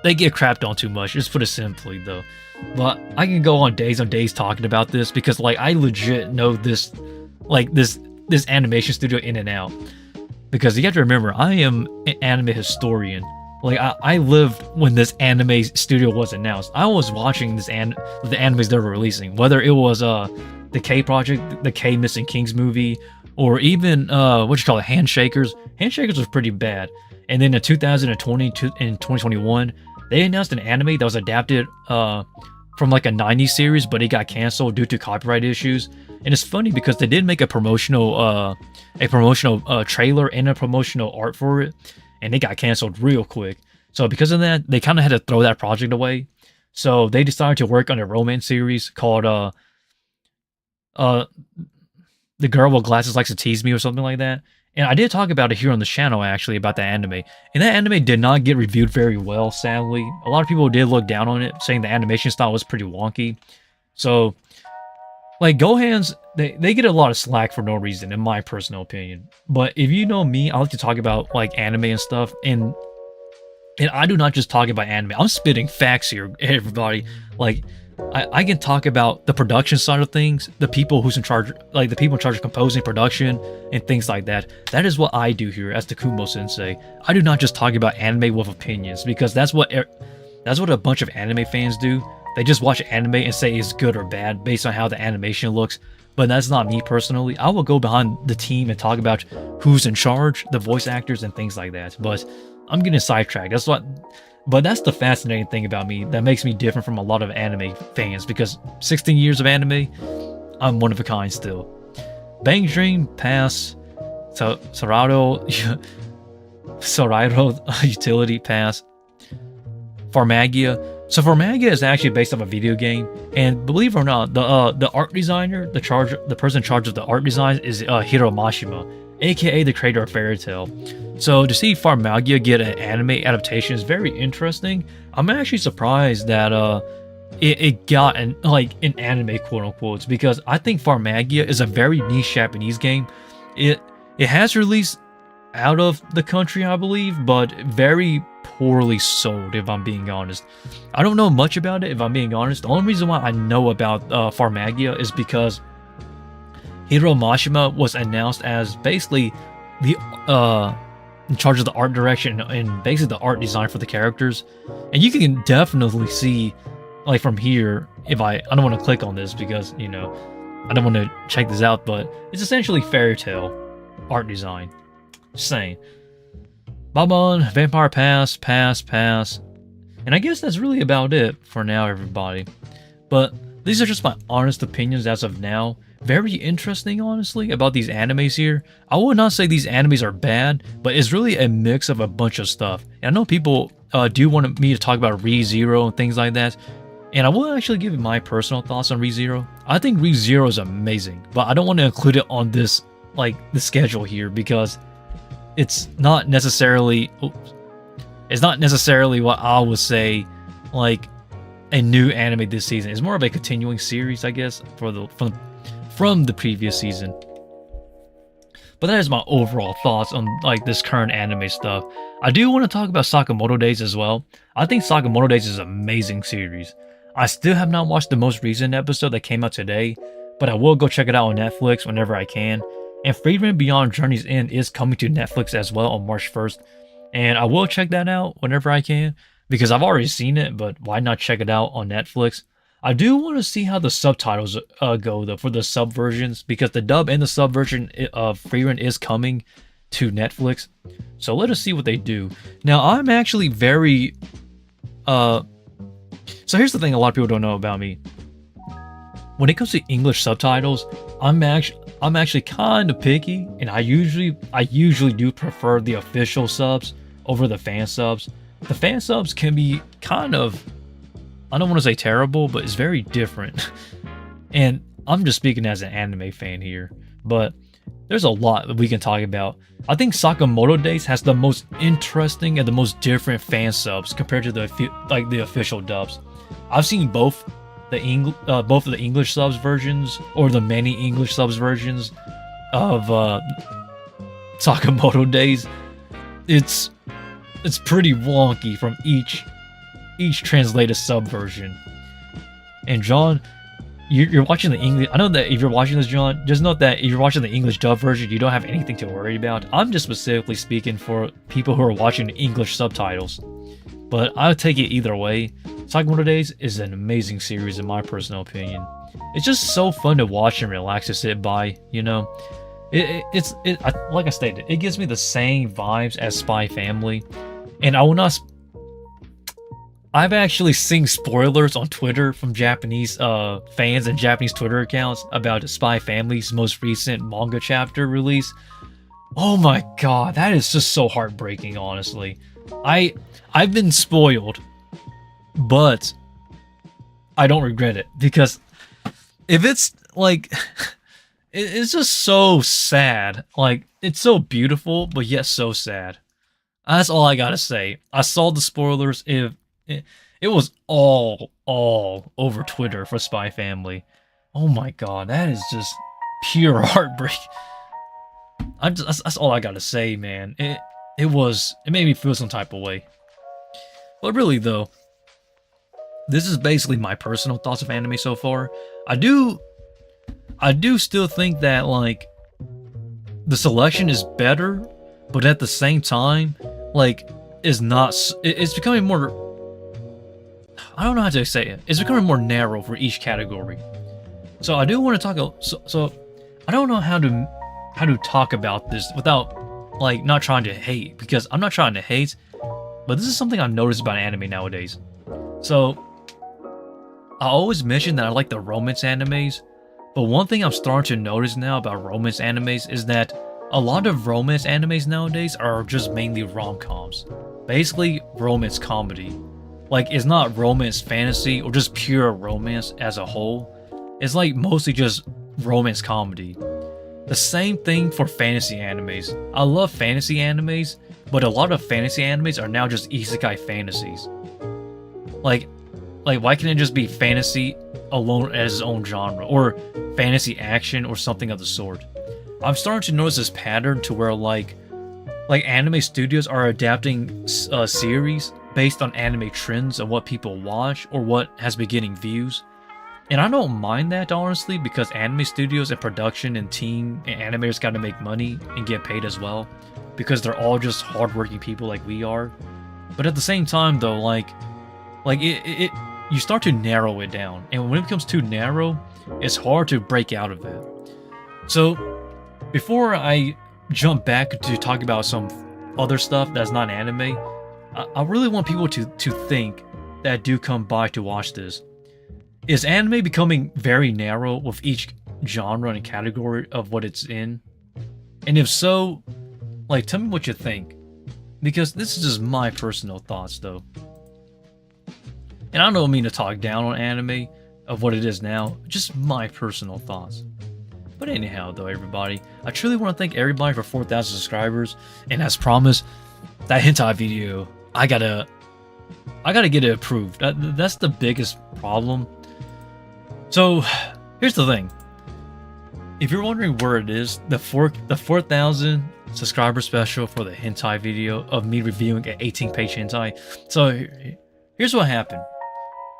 Speaker 1: They get crapped on too much, just put it simply, though. But I can go on days talking about this, because, like, I legit know this, like, this animation studio in and out. Because you have to remember, I am an anime historian. Like, I lived when this anime studio was announced. I was watching the animes they were releasing, whether it was the K Project, the K Missing Kings movie, or even Handshakers. Handshakers was pretty bad. And then in 2020 and 2021, they announced an anime that was adapted from like a 90s series, but it got canceled due to copyright issues. And it's funny because they did make a promotional trailer and a promotional art for it, and it got canceled real quick. So because of that, they kind of had to throw that project away. So they decided to work on a romance series called The Girl with Glasses Likes to Tease Me or something like that. And I did talk about it here on the channel, actually, about that anime. And that anime did not get reviewed very well, sadly. A lot of people did look down on it, saying the animation style was pretty wonky. So, like, Gohans, they get a lot of slack for no reason, in my personal opinion. But if you know me, I like to talk about, like, anime and stuff. And I do not just talk about anime. I'm spitting facts here, everybody. Like, I can talk about the production side of things, the people who's in charge, like the people in charge of composing, production, and things like that. That is what I do here as the Kumo Sensei. I do not just talk about anime with opinions, because that's what a bunch of anime fans do. They just watch anime and say it's good or bad based on how the animation looks. But that's not me personally. I will go behind the team and talk about who's in charge, the voice actors, and things like that. But I'm getting sidetracked. But that's the fascinating thing about me that makes me different from a lot of anime fans, because 16 years of anime, I'm one of a kind still. Bang Dream, pass. Sorado Utility, pass. Farmagia. So Farmagia is actually based off a video game, and believe it or not, the art designer, the person in charge of the art design is Hiro Mashima, aka the creator of Fairy Tail. So to see Farmagia get an anime adaptation is very interesting. I'm actually surprised that it got an anime, quote unquote, because I think Farmagia is a very niche Japanese game. It has released out of the country, I believe, but very poorly sold, if I'm being honest. I don't know much about it, if I'm being honest. The only reason why I know about Farmagia is because Hiro Mashima was announced as basically the in charge of the art direction and basically the art design for the characters. And you can definitely see, like, from here, if I don't want to click on this because, you know, I don't want to check this out, but it's essentially Fairy Tail art design. Just saying. Babon, Vampire pass. And I guess that's really about it for now, everybody. But these are just my honest opinions as of now. Very interesting, honestly, about these animes here. I would not say these animes are bad, but it's really a mix of a bunch of stuff. And I know people do want me to talk about ReZero and things like that. And I will actually give you my personal thoughts on ReZero. I think ReZero is amazing, but I don't want to include it on this, like, the schedule here, because it's not necessarily what I would say, like, a new anime this season. It's more of a continuing series, I guess, from the previous season. But that is my overall thoughts on, like, this current anime stuff. I do want to talk about Sakamoto Days as well. I think Sakamoto Days is an amazing series. I still have not watched the most recent episode that came out today, but I will go check it out on Netflix whenever I can. And Friedman Beyond Journey's End is coming to Netflix as well on March 1st. And I will check that out whenever I can, because I've already seen it, but why not check it out on Netflix? I do want to see how the subtitles go, though, for the sub versions, because the dub and the sub version of Friedman is coming to Netflix. So let us see what they do. Now, I'm actually very... So here's the thing a lot of people don't know about me. When it comes to English subtitles, I'm actually kind of picky, and I usually do prefer the official subs over the fan subs. The fan subs can be kind of, I don't want to say terrible, but it's very different. And I'm just speaking as an anime fan here, but there's a lot that we can talk about. I think Sakamoto Days has the most interesting and the most different fan subs compared to the official dubs. I've seen both both of the English subs versions or the many English subs versions of Sakamoto Days, it's pretty wonky from each translated sub version. And John, you're watching the English. I know that if you're watching this, John, just note that if you're watching the English dub version, you don't have anything to worry about. I'm just specifically speaking for people who are watching English subtitles. But I'll take it either way. Sakamoto Days is an amazing series in my personal opinion. It's just so fun to watch and relax to sit by, you know. Like I stated, it gives me the same vibes as Spy Family. And I will not... I've actually seen spoilers on Twitter from Japanese fans and Japanese Twitter accounts about Spy Family's most recent manga chapter release. Oh my god, that is just so heartbreaking, honestly. I've been spoiled, but I don't regret it, because if it's like it's just so sad. Like, it's so beautiful, but yet so sad. That's all I gotta say. I saw the spoilers. It was all over Twitter for Spy Family. Oh my god, that is just pure heartbreak. That's all I gotta say, man. It made me feel some type of way. But really though, this is basically my personal thoughts of anime so far. I do still think that, like, the selection is better, but at the same time, like, it's becoming more... I don't know how to say it. It's becoming more narrow for each category. So I do want to talk... So I don't know how to talk about this without, like, not trying to hate, because I'm not trying to hate, but this is something I've noticed about anime nowadays. So I always mention that I like the romance animes, but one thing I'm starting to notice now about romance animes is that a lot of romance animes nowadays are just mainly rom-coms. Basically, romance comedy. Like, it's not romance fantasy or just pure romance as a whole. It's like mostly just romance comedy. The same thing for fantasy animes. I love fantasy animes, but a lot of fantasy animes are now just isekai fantasies. Like why can't it just be fantasy alone as its own genre, or fantasy action or something of the sort? I'm starting to notice this pattern to where like anime studios are adapting series based on anime trends and what people watch or what has been getting views. And I don't mind that, honestly, because anime studios and production and team and animators got to make money and get paid as well, because they're all just hardworking people like we are. But at the same time though, like you start to narrow it down, and when it becomes too narrow, it's hard to break out of it. So before I jump back to talk about some other stuff that's not anime, I really want people to think that do come by to watch this. Is anime becoming very narrow with each genre and category of what it's in? And if so, like, tell me what you think. Because this is just my personal thoughts, though. And I don't mean to talk down on anime of what it is now, just my personal thoughts. But anyhow, though, everybody, I truly want to thank everybody for 4,000 subscribers. And as promised, that hentai video, I gotta get it approved. That's the biggest problem. So here's the thing. If you're wondering where it is, the 4,000 subscriber special for the hentai video of me reviewing an 18-page hentai. So here's what happened.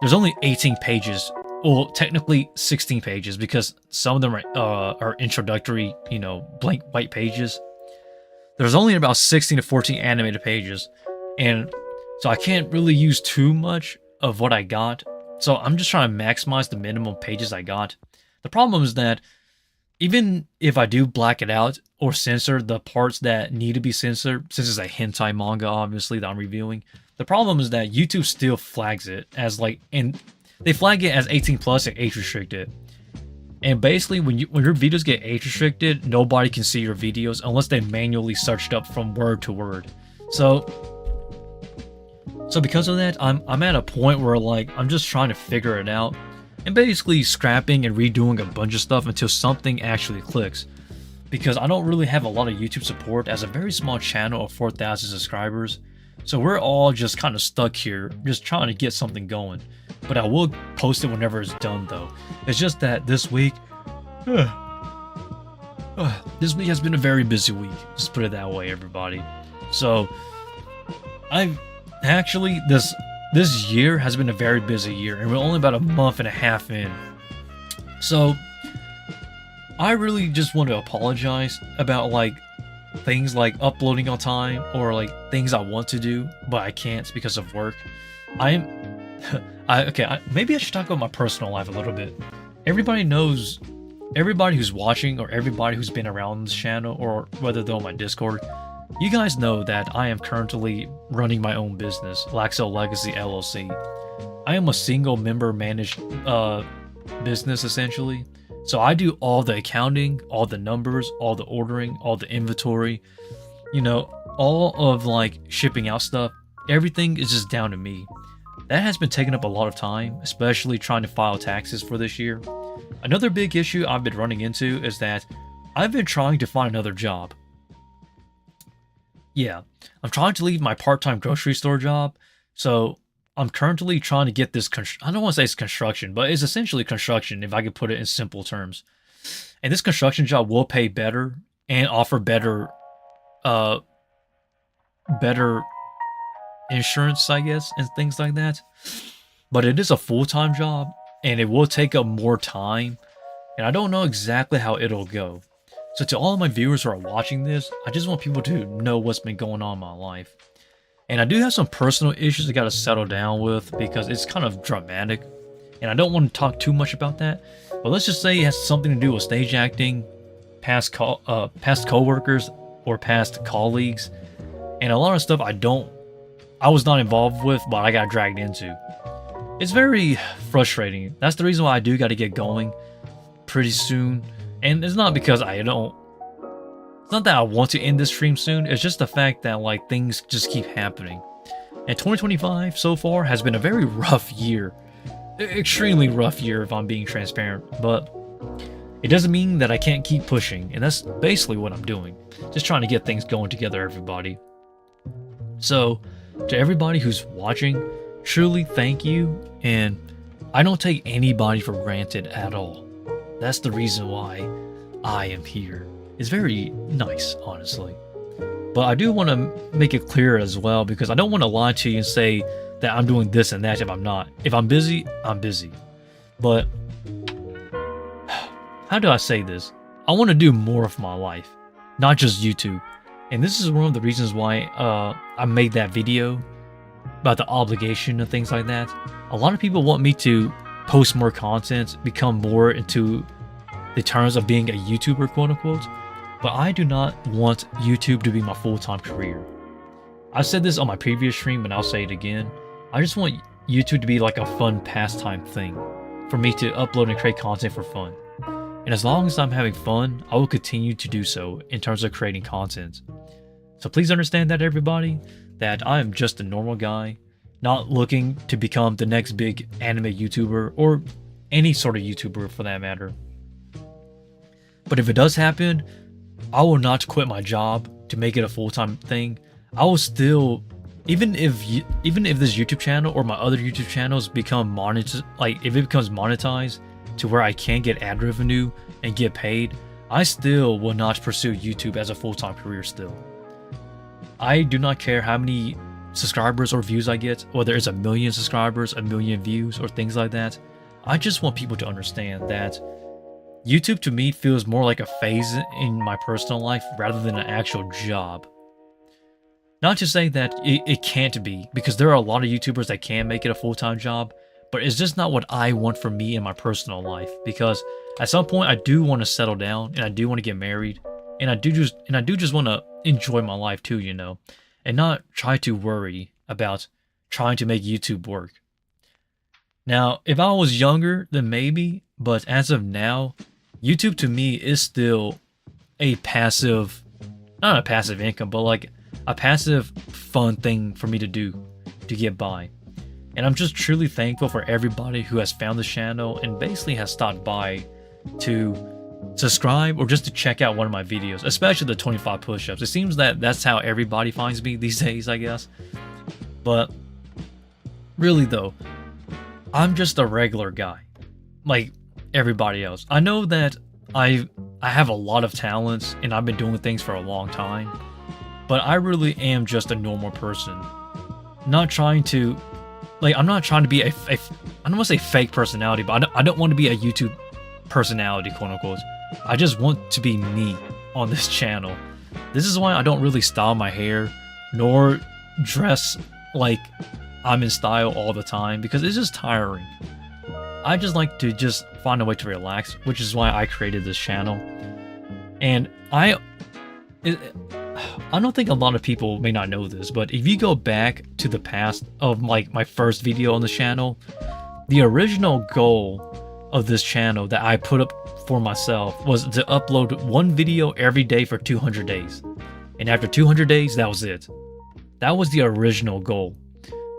Speaker 1: There's only 18 pages. Well, technically 16 pages, because some of them are introductory, you know, blank white pages. There's only about 16 to 14 animated pages, and so I can't really use too much of what I got. So I'm just trying to maximize the minimum pages I got. The problem is that even if I do black it out or censor the parts that need to be censored, since it's a hentai manga, obviously, that I'm reviewing, the problem is that YouTube still flags it as like, and they flag it as 18 plus and age restricted. And basically, when your videos get age restricted, nobody can see your videos unless they manually searched up from word to word. So because of that, I'm at a point where, like, I'm just trying to figure it out and basically scrapping and redoing a bunch of stuff until something actually clicks. Because I don't really have a lot of YouTube support as a very small channel of 4,000 subscribers. So we're all just kind of stuck here, just trying to get something going. But but I will post it whenever it's done though. It's just that this week, this week has been a very busy week. Just put it that way, everybody. So I've actually this year has been a very busy year, and we're only about a month and a half in. So I really just want to apologize about like things like uploading on time, or like things I want to do but I can't because of work. Maybe I should talk about my personal life a little bit. Everybody knows, everybody who's watching or everybody who's been around this channel, or whether they're on my Discord, you guys know that I am currently running my own business, Laxo Legacy LLC. I am a single member managed business essentially. So I do all the accounting, all the numbers, all the ordering, all the inventory, you know, all of like shipping out stuff. Everything is just down to me. That has been taking up a lot of time, especially trying to file taxes for this year. Another big issue I've been running into is that I've been trying to find another job. Yeah, I'm trying to leave my part-time grocery store job, so I'm currently trying to get this, I don't want to say it's construction, but it's essentially construction if I could put it in simple terms. And this construction job will pay better and offer better insurance, I guess, and things like that. But it is a full-time job, and it will take up more time, and I don't know exactly how it'll go. So to all of my viewers who are watching this, I just want people to know what's been going on in my life. And I do have some personal issues I gotta settle down with because it's kind of dramatic. And I don't want to talk too much about that. But let's just say it has something to do with stage acting, past co-workers, or past colleagues. And a lot of stuff I was not involved with, but I got dragged into. It's very frustrating. That's the reason why I do gotta get going pretty soon. And it's not because it's not that I want to end this stream soon, it's just the fact that like things just keep happening. And 2025 so far has been a very rough year. Extremely rough year if I'm being transparent, but it doesn't mean that I can't keep pushing, and that's basically what I'm doing. Just trying to get things going together, everybody. So, to everybody who's watching, truly thank you, and I don't take anybody for granted at all. That's the reason why I am here. It's very nice, honestly. But I do want to make it clear as well, because I don't want to lie to you and say that I'm doing this and that if I'm not. If I'm busy, I'm busy. But how do I say this? I want to do more of my life, not just YouTube. And this is one of the reasons why I made that video about the obligation and things like that. A lot of people want me to post more content, become more into the terms of being a YouTuber, quote unquote. But I do not want YouTube to be my full-time career. I've said this on my previous stream, and I'll say it again. I just want YouTube to be like a fun pastime thing for me to upload and create content for fun. And as long as I'm having fun, I will continue to do so in terms of creating content. So please understand that, everybody, that I am just a normal guy, not looking to become the next big anime YouTuber or any sort of YouTuber for that matter. But if it does happen, I will not quit my job to make it a full-time thing. I will still, even if this YouTube channel or my other YouTube channels become monetized, like if it becomes monetized to where I can get ad revenue and get paid, I still will not pursue YouTube as a full-time career still. I do not care how many subscribers or views I get, whether it's 1 million subscribers, 1 million views, or things like that. I just want people to understand that YouTube to me feels more like a phase in my personal life rather than an actual job. Not to say that it can't be, because there are a lot of YouTubers that can make it a full-time job, but it's just not what I want for me in my personal life, because at some point I do want to settle down and I do want to get married, and I do just want to enjoy my life too, you know, and not try to worry about trying to make YouTube work. Now, if I was younger, then maybe, but as of now, YouTube to me is still a passive, not a passive income, but like a passive fun thing for me to do to get by. And I'm just truly thankful for everybody who has found the channel and basically has stopped by to subscribe or just to check out one of my videos, especially the 25 push-ups. It seems that that's how everybody finds me these days, I guess. But really though, I'm just a regular guy, like everybody else. I know that I have a lot of talents and I've been doing things for a long time, but I really am just a normal person. Not trying to, like, I'm not trying to be I don't want to say fake personality, but I don't want to be a YouTube personality, quote unquote. I just want to be me on this channel. This is why I don't really style my hair, nor dress like I'm in style all the time, because it's just tiring. I just like to just find a way to relax, which is why I created this channel. And I don't think a lot of people may not know this, but if you go back to the past of like my first video on the channel, the original goal of this channel that I put up for myself was to upload one video every day for 200 days. And after 200 days, that was it. That was the original goal.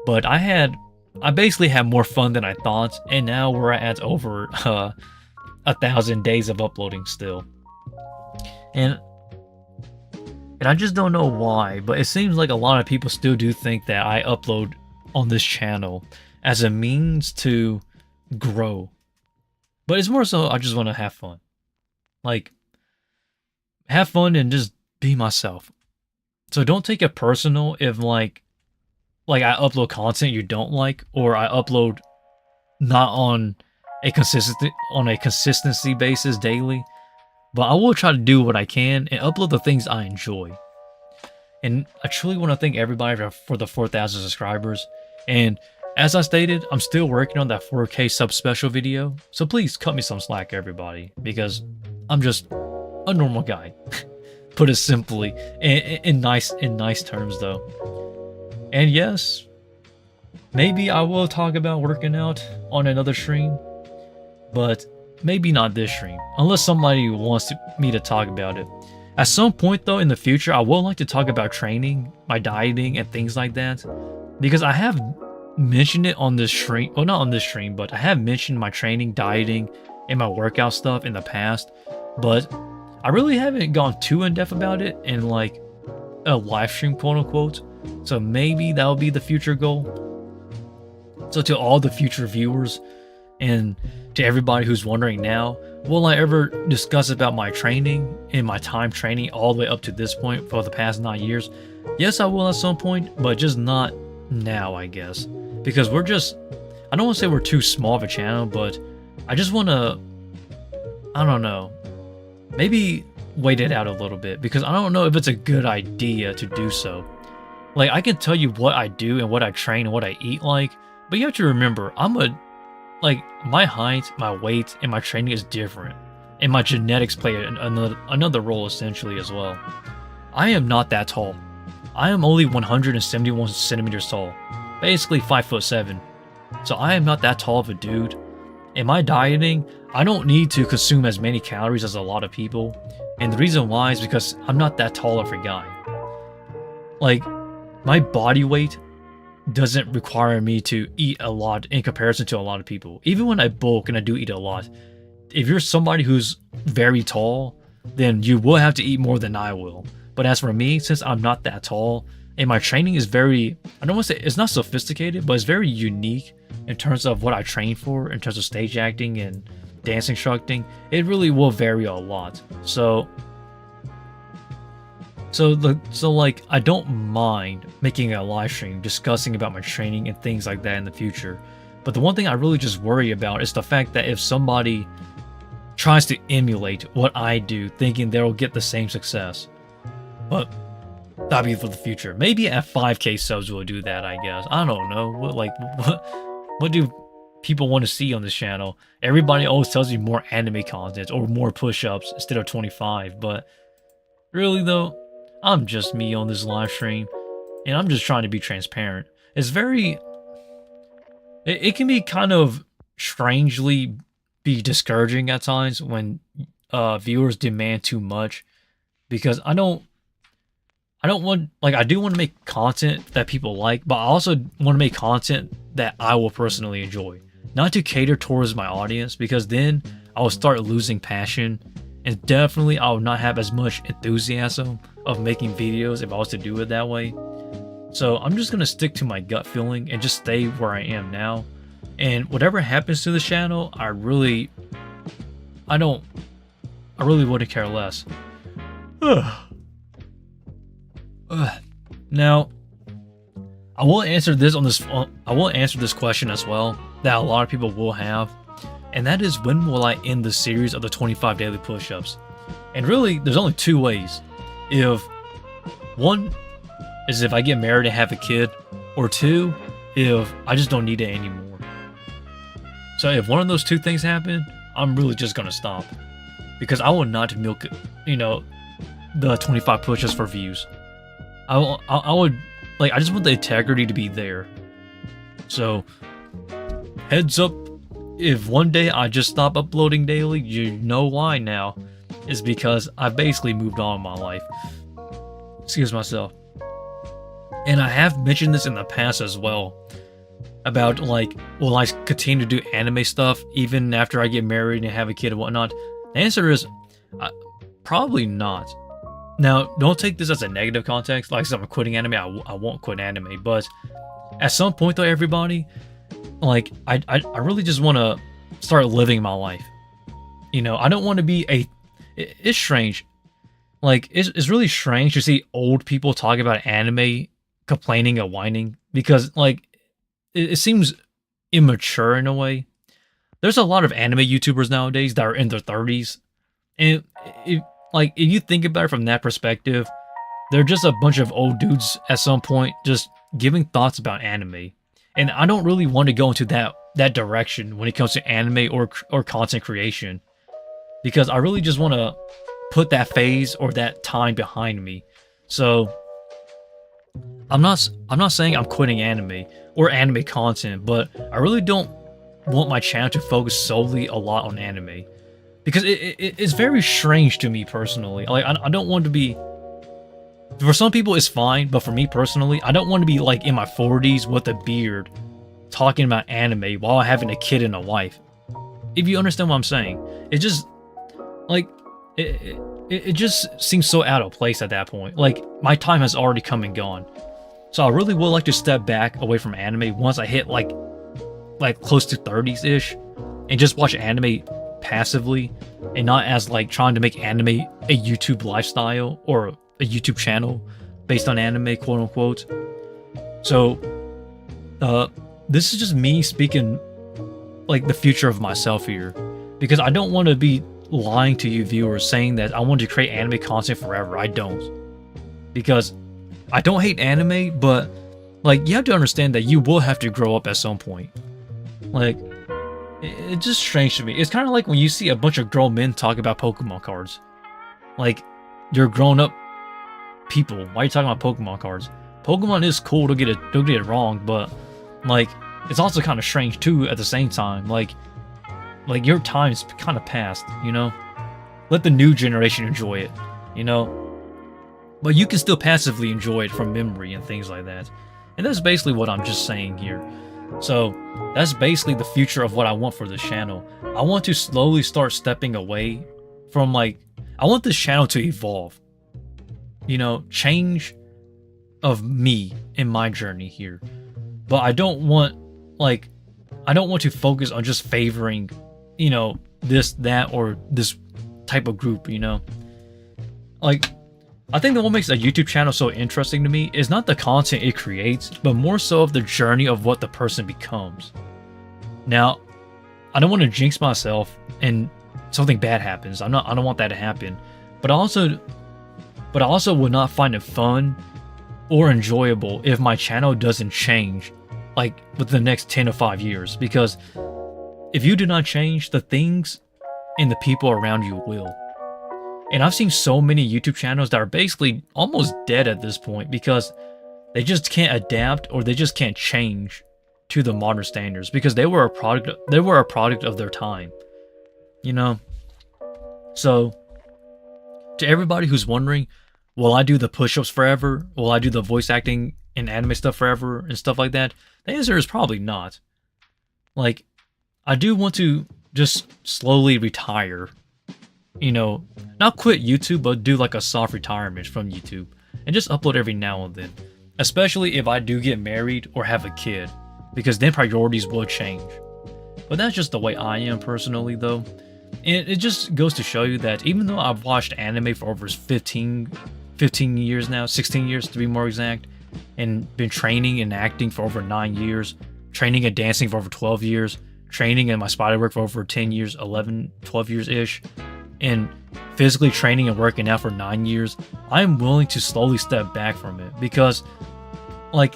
Speaker 1: But I basically had more fun than I thought, and now we're at over 1,000 days of uploading still. And I just don't know why, but it seems like a lot of people still do think that I upload on this channel as a means to grow. But it's more so I just want to have fun. Like, have fun and just be myself. So don't take it personal if like I upload content you don't like, or I upload not on a consistency basis daily. But I will try to do what I can and upload the things I enjoy. And I truly want to thank everybody for the 4,000 subscribers. And as I stated, I'm still working on that 4K sub special video. So please cut me some slack, everybody, because I'm just a normal guy. Put it simply, in nice terms though. And yes, maybe I will talk about working out on another stream, but maybe not this stream, unless somebody wants me to talk about it. At some point though in the future, I would like to talk about training, my dieting, and things like that, because I have mentioned it on this stream. Well, not on this stream, but I have mentioned my training, dieting, and my workout stuff in the past, but I really haven't gone too in depth about it in like a live stream, quote unquote. So maybe that'll be the future goal. So to all the future viewers and to everybody who's wondering now, will I ever discuss about my training and my time training all the way up to this point for the past 9 years? Yes, I will at some point, but just not now, I guess. Because we're just, I don't want to say we're too small of a channel, but I just want to, I don't know, maybe wait it out a little bit, because I don't know if it's a good idea to do so. Like, I can tell you what I do and what I train and what I eat like, but you have to remember, like, my height, my weight, and my training is different. And my genetics play another role essentially as well. I am not that tall. I am only 171 centimeters tall. Basically 5'7". So I am not that tall of a dude. In my dieting, I don't need to consume as many calories as a lot of people. And the reason why is because I'm not that tall of a guy. Like, my body weight doesn't require me to eat a lot in comparison to a lot of people. Even when I bulk and I do eat a lot, if you're somebody who's very tall, then you will have to eat more than I will. But as for me, since I'm not that tall, and my training is very, I don't want to say it's not sophisticated, but it's very unique in terms of what I train for, in terms of stage acting and dance instructing, it really will vary a lot. So like, I don't mind making a live stream discussing about my training and things like that in the future. But the one thing I really just worry about is the fact that if somebody tries to emulate what I do, thinking they'll get the same success. But that'll be for the future. Maybe at 5K subs we'll do that, I guess. I don't know. What do people want to see on this channel? Everybody always tells you more anime content or more push-ups instead of 25, but really though, I'm just me on this live stream, and I'm just trying to be transparent. It's very, it can be kind of strangely be discouraging at times when viewers demand too much, because I don't want, like, I do want to make content that people like, but I also want to make content that I will personally enjoy. Not to cater towards my audience, because then I will start losing passion, and definitely I will not have as much enthusiasm of making videos if I was to do it that way. So I'm just going to stick to my gut feeling and just stay where I am now. And whatever happens to the channel, I don't, I really wouldn't care less. Now, I will answer this I will answer this question as well that a lot of people will have, and that is, when will I end the series of the 25 daily push-ups? And really, there's only two ways. If one is if I get married and have a kid, or two, if I just don't need it anymore. So if one of those two things happen, I'm really just gonna stop, because I will not milk, the 25 push-ups for views. I would, like, I just want the integrity to be there. So, heads up, if one day I just stop uploading daily, you know why now. It's because I've basically moved on in my life. Excuse myself. And I have mentioned this in the past as well, about, like, will I continue to do anime stuff even after I get married and have a kid and whatnot? The answer is, probably not. Now, don't take this as a negative context. Like I said, I'm quitting anime. I won't quit anime. But at some point, though, everybody, like, I really just want to start living my life. I don't want to be it's strange. Like, it's really strange to see old people talk about anime, complaining and whining, because, like, it seems immature in a way. There's a lot of anime YouTubers nowadays that are in their 30s. And if you think about it from that perspective, they're just a bunch of old dudes at some point just giving thoughts about anime. And I don't really want to go into that direction when it comes to anime or content creation, because I really just want to put that phase or that time behind me. So I'm not saying I'm quitting anime or anime content, but I really don't want my channel to focus solely a lot on anime. Because it's very strange to me personally. Like, I don't want to be... For some people, it's fine, but for me personally, I don't want to be, like, in my 40s with a beard talking about anime while having a kid and a wife. If you understand what I'm saying. It just... Like, it just seems so out of place at that point. Like, my time has already come and gone. So I really would like to step back away from anime once I hit, like close to 30s-ish, and just watch anime passively, and not as, like, trying to make anime a YouTube lifestyle or a YouTube channel based on anime, quote unquote. So this is just me speaking, like, the future of myself here, because I don't want to be lying to you viewers saying that I want to create anime content forever. I don't, because I don't hate anime, but, like, you have to understand that you will have to grow up at some point. Like, it's just strange to me. It's kind of like when you see a bunch of grown men talk about Pokemon cards. Like, you're grown-up people. Why are you talking about Pokemon cards? Pokemon is cool, don't get it wrong, but, like, it's also kind of strange too at the same time. Like your time's kind of past, Let the new generation enjoy it, But you can still passively enjoy it from memory and things like that. And that's basically what I'm just saying here. So that's basically the future of what I want for this channel. I want to slowly start stepping away from, like, I want this channel to evolve. Change of me in my journey here. But I don't want to focus on just favoring, this, that, or this type of group, Like, I think that what makes a YouTube channel so interesting to me is not the content it creates, but more so of the journey of what the person becomes. Now, I don't want to jinx myself and something bad happens. I don't want that to happen. But I also would not find it fun or enjoyable if my channel doesn't change, like, within the next 10 to 5 years. Because if you do not change, the things and the people around you will. And I've seen so many YouTube channels that are basically almost dead at this point because they just can't adapt, or they just can't change to the modern standards, because they were a product of their time. So to everybody who's wondering, will I do the push-ups forever? Will I do the voice acting and anime stuff forever and stuff like that? The answer is probably not. Like, I do want to just slowly retire. Not quit YouTube, but do, like, a soft retirement from YouTube and just upload every now and then. Especially if I do get married or have a kid. because then priorities will change. But that's just the way I am personally, though. And it just goes to show you that even though I've watched anime for over 15 years now, 16 years to be more exact, and been training and acting for over 9 years, training and dancing for over 12 years, training in my spider work for over 10 years, 11, 12 years-ish, and physically training and working out for 9 years, I am willing to slowly step back from it because, like,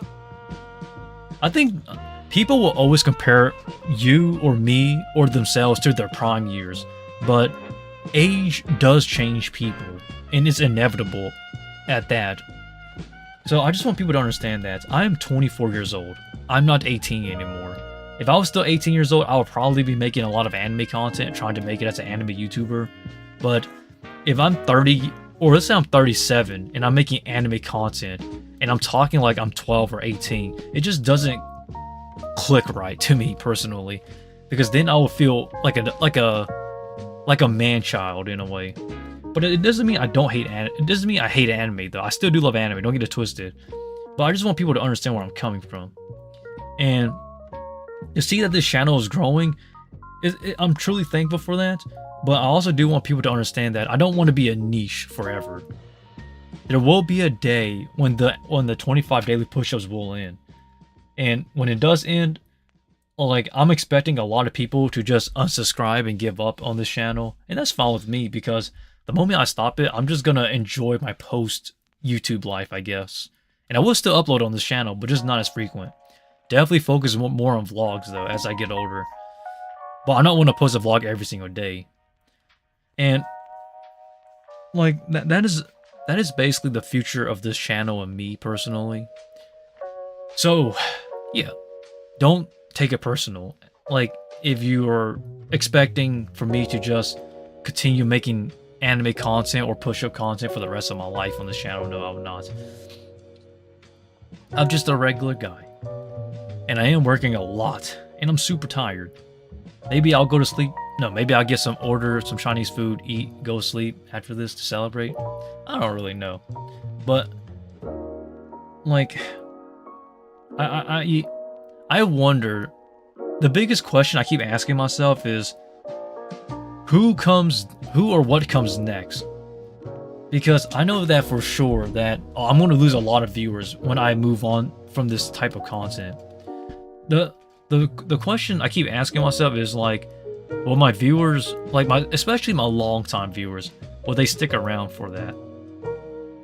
Speaker 1: I think people will always compare you or me or themselves to their prime years, but age does change people, and it's inevitable at that. So I just want people to understand that I am 24 years old. I'm not 18 anymore. If I was still 18 years old, I would probably be making a lot of anime content, trying to make it as an anime YouTuber. But if I'm 30, or let's say I'm 37, and I'm making anime content, and I'm talking like I'm 12 or 18, it just doesn't click right to me personally, because then I will feel like a man child in a way. But it doesn't mean I don't hate anime. It doesn't mean I hate anime though. I still do love anime. Don't get it twisted. But I just want people to understand where I'm coming from. And to see that this channel is growing, I'm truly thankful for that. But I also do want people to understand that I don't want to be a niche forever. There will be a day when the 25 daily push-ups will end. And when it does end, like, I'm expecting a lot of people to just unsubscribe and give up on this channel. And that's fine with me, because the moment I stop it, I'm just gonna enjoy my post YouTube life, I guess. And I will still upload on this channel, but just not as frequent. Definitely focus more on vlogs though as I get older. But I don't want to post a vlog every single day. And like that is basically the future of this channel and me personally. So yeah, don't take it personal. Like, if you are expecting for me to just continue making anime content or push-up content for the rest of my life on this channel, no, I would not. I'm just a regular guy. And I am working a lot, and I'm super tired. Maybe I'll go to sleep. No, maybe I'll get some Chinese food, eat, go to sleep after this to celebrate. I don't really know. But, like, I wonder, the biggest question I keep asking myself is, who or what comes next? Because I know that for sure that I'm going to lose a lot of viewers when I move on from this type of content. The question I keep asking myself is, like, will my viewers, like especially my long-time viewers, will they stick around for that?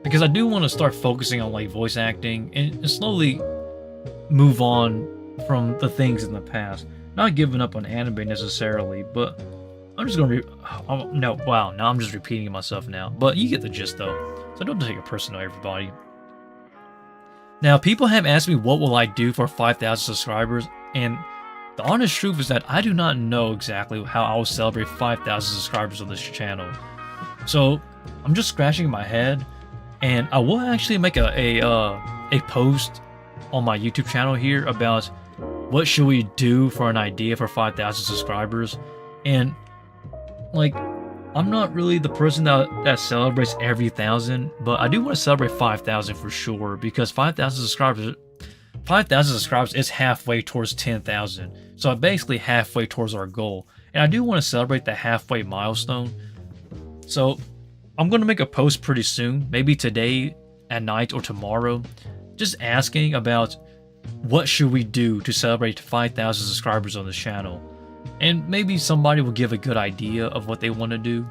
Speaker 1: Because I do want to start focusing on like voice acting and slowly move on from the things in the past. Not giving up on anime necessarily, but I'm just gonna now I'm just repeating myself now. But you get the gist though, so don't take it personal, everybody. Now, people have asked me what will I do for 5,000 subscribers, and the honest truth is that I do not know exactly how I will celebrate 5,000 subscribers on this channel. So I'm just scratching my head, and I will actually make a post on my YouTube channel here about what should we do for an idea for 5,000 subscribers. And like, I'm not really the person that celebrates every 1,000, but I do want to celebrate 5,000 for sure, because 5,000 subscribers is halfway towards 10,000. So basically halfway towards our goal. And I do want to celebrate the halfway milestone. So I'm going to make a post pretty soon, maybe today at night or tomorrow, just asking about what should we do to celebrate 5,000 subscribers on the channel. And maybe somebody will give a good idea of what they want to do.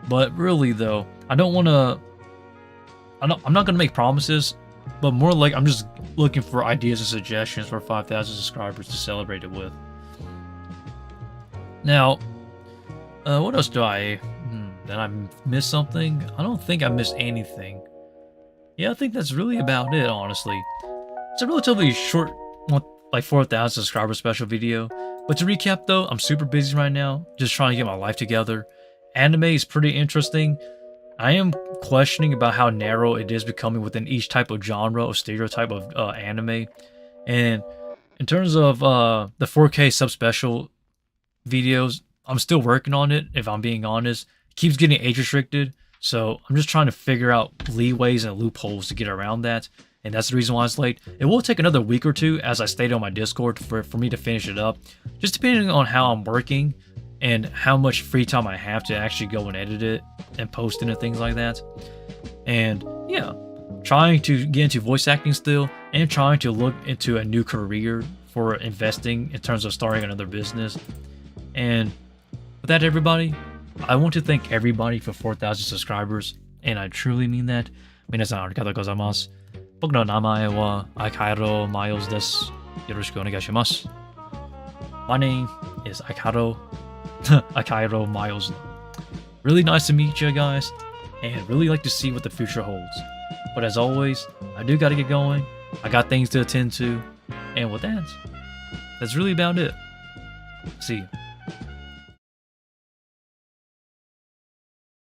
Speaker 1: But really though, I'm not going to make promises, but more like I'm just looking for ideas and suggestions for 5,000 subscribers to celebrate it with. Now, what else do did I miss something? I don't think I missed anything. Yeah, I think that's really about it, honestly. It's a relatively short, like 4,000 subscriber special video. But to recap though, I'm super busy right now, just trying to get my life together. Anime is pretty interesting. I am questioning about how narrow it is becoming within each type of genre or stereotype of anime. And in terms of the 4K subspecial videos, I'm still working on it, if I'm being honest. It keeps getting age restricted, so I'm just trying to figure out leeways and loopholes to get around that. and that's the reason why it's late. It will take another week or two, as I stated on my Discord, for me to finish it up, just depending on how I'm working and how much free time I have to actually go and edit it and post it and things like that. And yeah, trying to get into voice acting still, and trying to look into a new career for investing in terms of starting another business. And with that, everybody, I want to thank everybody for 4,000 subscribers, and I truly mean that. 皆さんありがとうございます。僕の名前はAikaro Miles です。よろしくお願いします。My name is Aikaro Miles. Really nice to meet you guys, and really like to see what the future holds. But as always, I do gotta get going. I got things to attend to, and with that, that's really about it. See you.